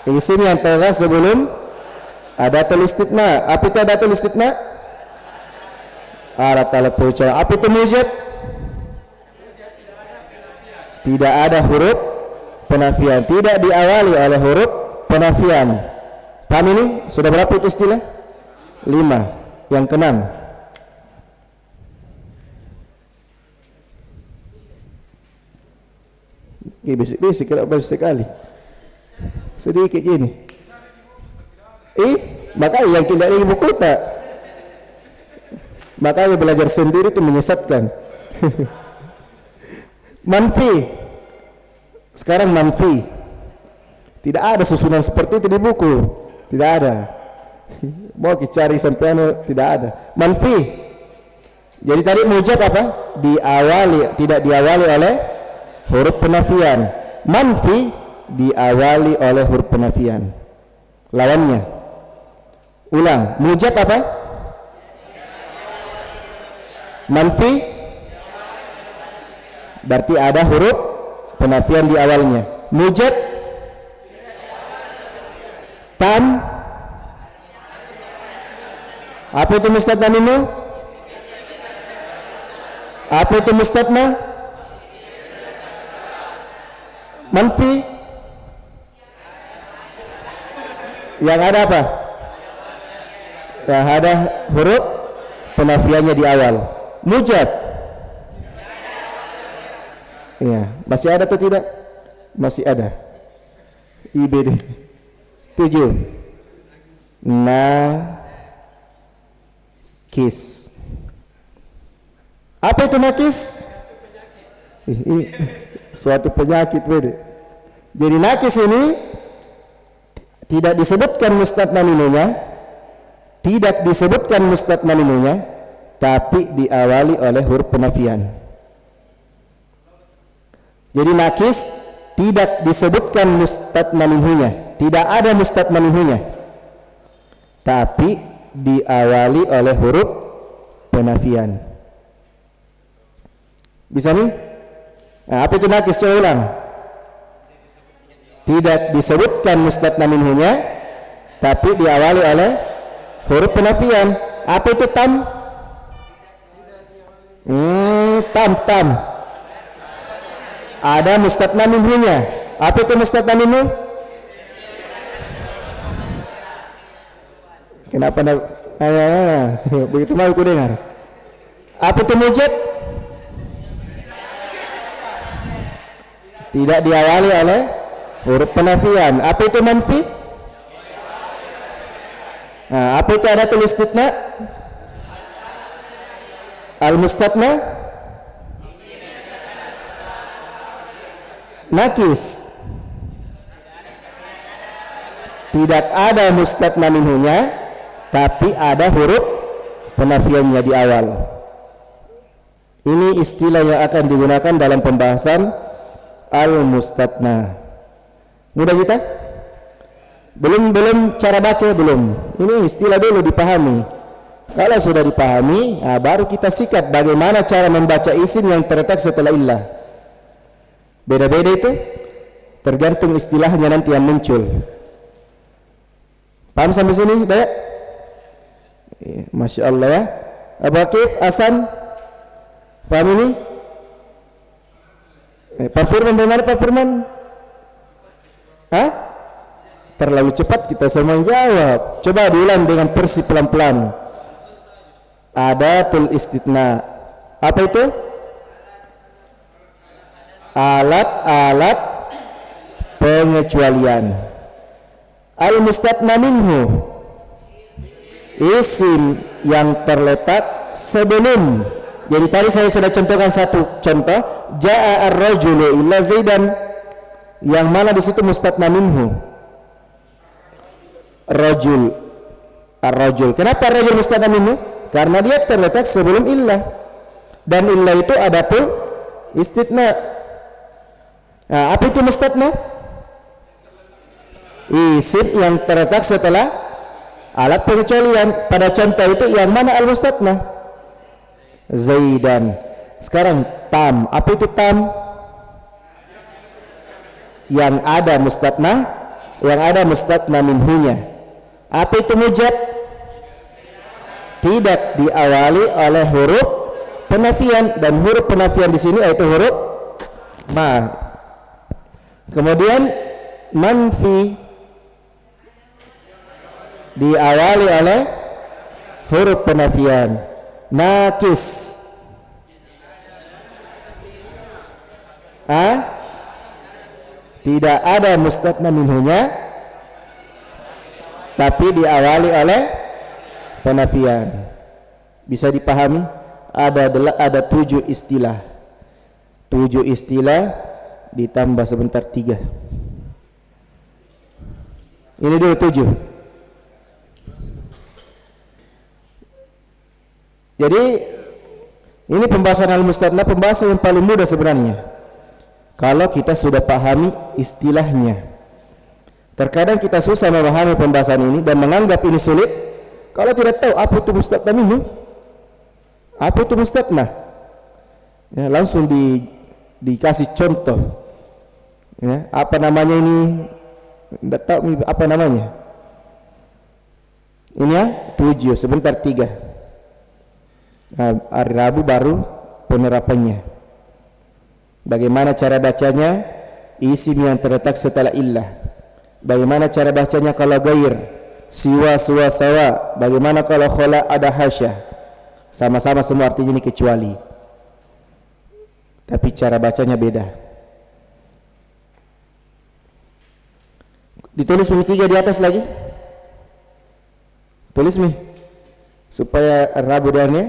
Isim yang telah sebelum adatul istitsna. Apa itu adatul istitsna? Alat alat perucara. Apa itu mujab? Tidak ada huruf penafian, tidak diawali oleh huruf penafian. Paham ini? Sudah berapa itu istilah? 5. Yang keenam. Bisik-bisik kalau sekali. Sedikit gini. Makanya yang tidak ada ibu kota. Makanya belajar sendiri itu menyesatkan. Manfi. Sekarang manfi. Tidak ada susunan seperti itu di buku. Tidak ada. Mau dicari sampai tidak ada. Manfi. Jadi tadi mujab apa? Diawali, tidak diawali oleh huruf penafian. Manfi diawali oleh huruf penafian. Lawannya. Ulang. Mujab apa? Manfi berarti ada huruf penafian di awalnya. Mujab tam. Apa itu mustatna minhu? Apa itu mustatna? Manfi yang ada apa? Yang ada huruf penafiannya di awal. Mujab. Iya, masih ada atau tidak? Masih ada. IBD 7. Nakis. Apa itu nakis? Suatu penyakit beda. Jadi nakis ini tidak disebutkan mustatna minhunya, tidak disebutkan mustatna minhunya, tapi diawali oleh huruf penafian. Jadi nakis tidak disebutkan mustatna minhunya, tidak ada mustatna minhunya, tapi diawali oleh huruf penafian. Bisa nih? Nah, apa itu nakis? Coba ulang. Tidak disebutkan mustatna minhunya, tapi diawali oleh huruf penafian. Apa itu tam? Tam. Ada mustatna minhunya. Apa itu mustatna minhu? Kenapa begitu mau aku dengar? Apa itu mujab? Tidak diawali oleh huruf penafian. Apa itu manfi? Nah, apa itu adatul istitsna? Al-mustatna nakis. Tidak ada mustatna minhunya, tapi ada huruf penafiannya di awal. Ini istilah yang akan digunakan dalam pembahasan al-mustatna. Mudah kita? Belum cara baca belum. Ini istilah dulu dipahami. Kalau sudah dipahami, baru kita sikat bagaimana cara membaca isim yang terletak setelah illah. Beda-beda itu tergantung istilahnya nanti yang muncul. Paham sampai sini, Dayak? Masya Allah ya. Abu Akif, Hasan, paham ini? Pak Firman, bagaimana Pak Firman? Terlalu cepat kita semua jawab. Coba diulang dengan versi pelan-pelan. Adatul istitsna. Apa itu? Alat-alat pengecualian. Al-mustatna minhu. isim yang terletak sebelum. Jadi tadi saya sudah contohkan satu contoh, jaa ar-rajulu illa zaidan, yang mana di situ mustatna minhu rajul, ar-rajul. Kenapa rajul mustatna minhu? Karena dia terletak sebelum illah, dan illah itu ada pun istitna. Nah, apa itu mustatna? Isim yang terletak setelah alat pengecualian. Pada contoh itu yang mana al-mustatna? Zaidan. Sekarang tam. Apa itu tam? Yang ada mustatna, yang ada mustatna minhunya. Apa itu mujab? Tidak diawali oleh huruf penafian, dan huruf penafian di sini yaitu huruf ma. Kemudian manfi diawali oleh huruf penafian. Nakis tidak ada mustatna minhunya, tapi diawali oleh penafian. Bisa dipahami? Ada 7 istilah. 7 istilah ditambah sebentar 3. Ini dulu 7. Jadi ini pembahasan al-mustatna, pembahasan yang paling mudah sebenarnya kalau kita sudah pahami istilahnya. Terkadang kita susah memahami pembahasan ini dan menganggap ini sulit kalau tidak tahu apa itu mustatna minhu, apa itu mustatna. Ya, langsung dikasih contoh. Ya, apa namanya ini? Tidak tahu apa namanya. Ini ya 7, sebentar 3. Nah, hari Rabu baru penerapannya. Bagaimana cara bacanya isim yang terletak setelah illah? Bagaimana cara bacanya kalau gair, siwa, suwa, sawa? Bagaimana kalau khola ada hasyah? Sama-sama semua artinya ini kecuali, tapi cara bacanya beda. Ditulis ini 3 di atas lagi. Tulis nih supaya Rabu dan ya.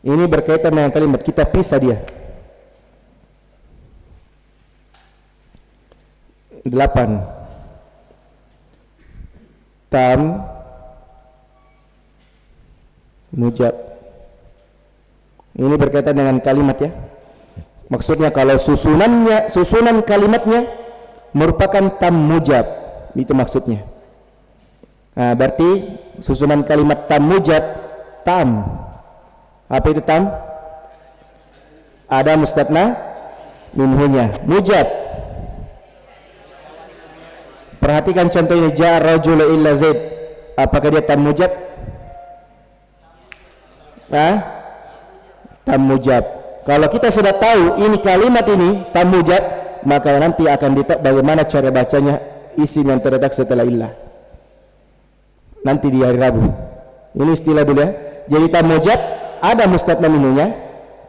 Ini berkaitan dengan kalimat, kita pisah dia. 8. Tam mujab. Ini berkaitan dengan kalimat ya. Maksudnya kalau susunan kalimatnya merupakan tam mujab, itu maksudnya. Nah, berarti susunan kalimat tam mujab, tam. Apa itu tam? Ada mustatna minhunya, mujab. Perhatikan contoh ini, ja rajulu illa zaid. Apakah dia tam mujab? Tam mujab. Kalau kita sudah tahu ini kalimat ini tam mujab, maka nanti akan ditahu bagaimana cara bacanya isim yang terletak setelah illah. Nanti di hari Rabu. Ini istilah dulu ya. Jadi tam mujab ada mustatna minhunya,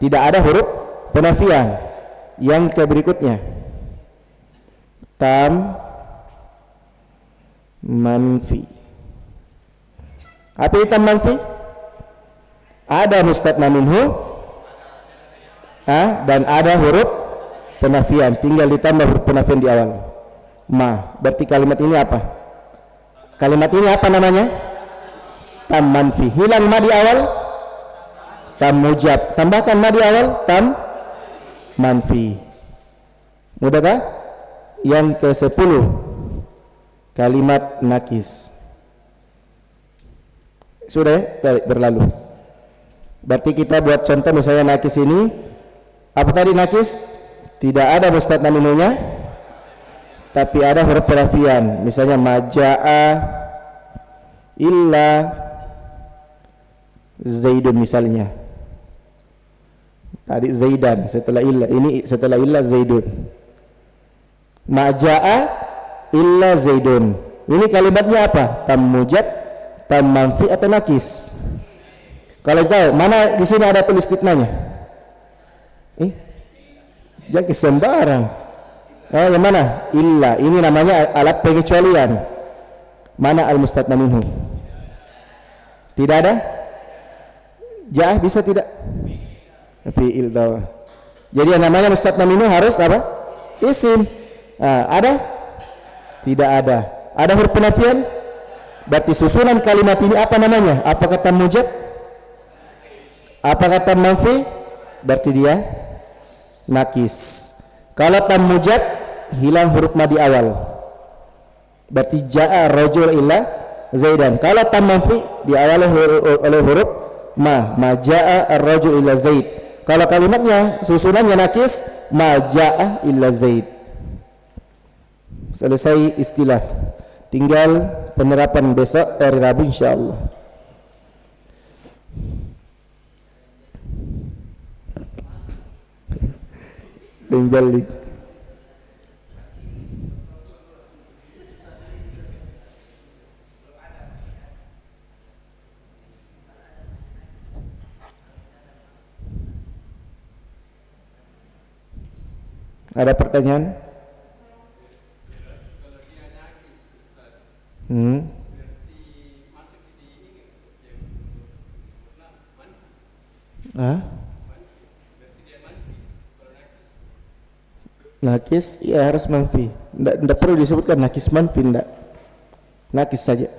tidak ada huruf penafian. Yang berikutnya tam manfi. Apa itu tam manfi? Ada mustatna minhu dan ada huruf penafian, tinggal ditambah huruf penafian di awal. Ma, berarti kalimat ini apa? Kalimat ini apa namanya? Tam manfi. Hilang ma di awal, tam mujab. Tambahkan ma di awal, tam manfi. Mudah tak? Yang ke-10, kalimat nakis. Sudah ya? Berlalu. Berarti kita buat contoh, misalnya nakis ini apa tadi nakis? Tidak ada mustatna minhunya, tapi ada huruf penafian. Misalnya majaa illa zaidun misalnya. Tadi zaidan, setelah illa, ini setelah illa zaidun. Majaa illa zaidun. Ini kalimatnya apa? Tam mujab, tam manfi atau nakis? Kalau tahu mana di sini ada tulis istitnanya? Jangan sembarang. Yang mana? Illa. Ini namanya alat pengecualian. Mana al-mustatna minhu? Tidak ada? Ja'ah bisa tidak? Fi'il tahu. Jadi yang namanya mustatna minhu harus apa? Isim. Ada? Tidak ada. Ada huruf penafian? Berarti susunan kalimat ini apa namanya? Apa kata mujab? Apa kata manfi? Berarti dia nakis. Kalau tam mujab hilang huruf ma di awal. Berarti ja'a rajul illa zaidan. Kalau tam manfi diawali oleh huruf ma ja'a ar-rajul illa zaid. Kalau kalimatnya susunannya nakis, ma ja'a illa zaid. Selesai istilah. Tinggal penerapan besok hari Rabu insyaallah. Dan jali. Ada pertanyaan? Nakis, ya harus manfi. Tidak perlu disebutkan nakis manfi, tidak. Nakis saja.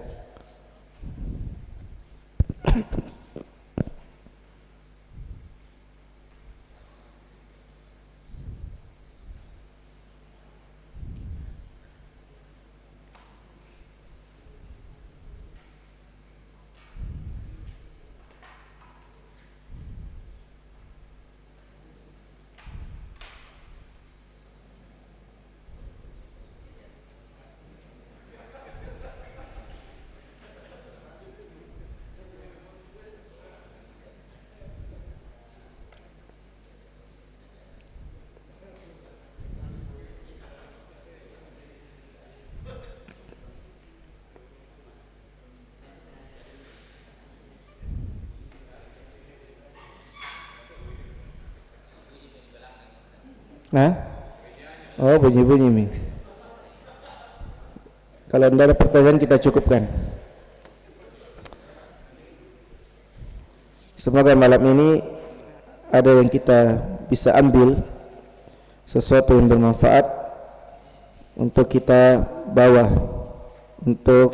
Oh, bunyi-bunyi mi. Kalau tidak ada pertanyaan kita cukupkan. Semoga malam ini ada yang kita bisa ambil sesuatu yang bermanfaat untuk kita bawa untuk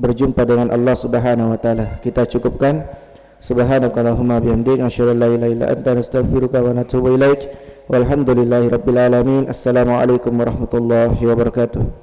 berjumpa dengan Allah Subhanahu wa taala. Kita cukupkan. Subhanakallahumma bihamdika asyhadu an la ilaha illa anta astaghfiruka wa atubu ilaik. Walhamdulillahirabbil alamin. Assalamualaikum warahmatullahi wabarakatuh.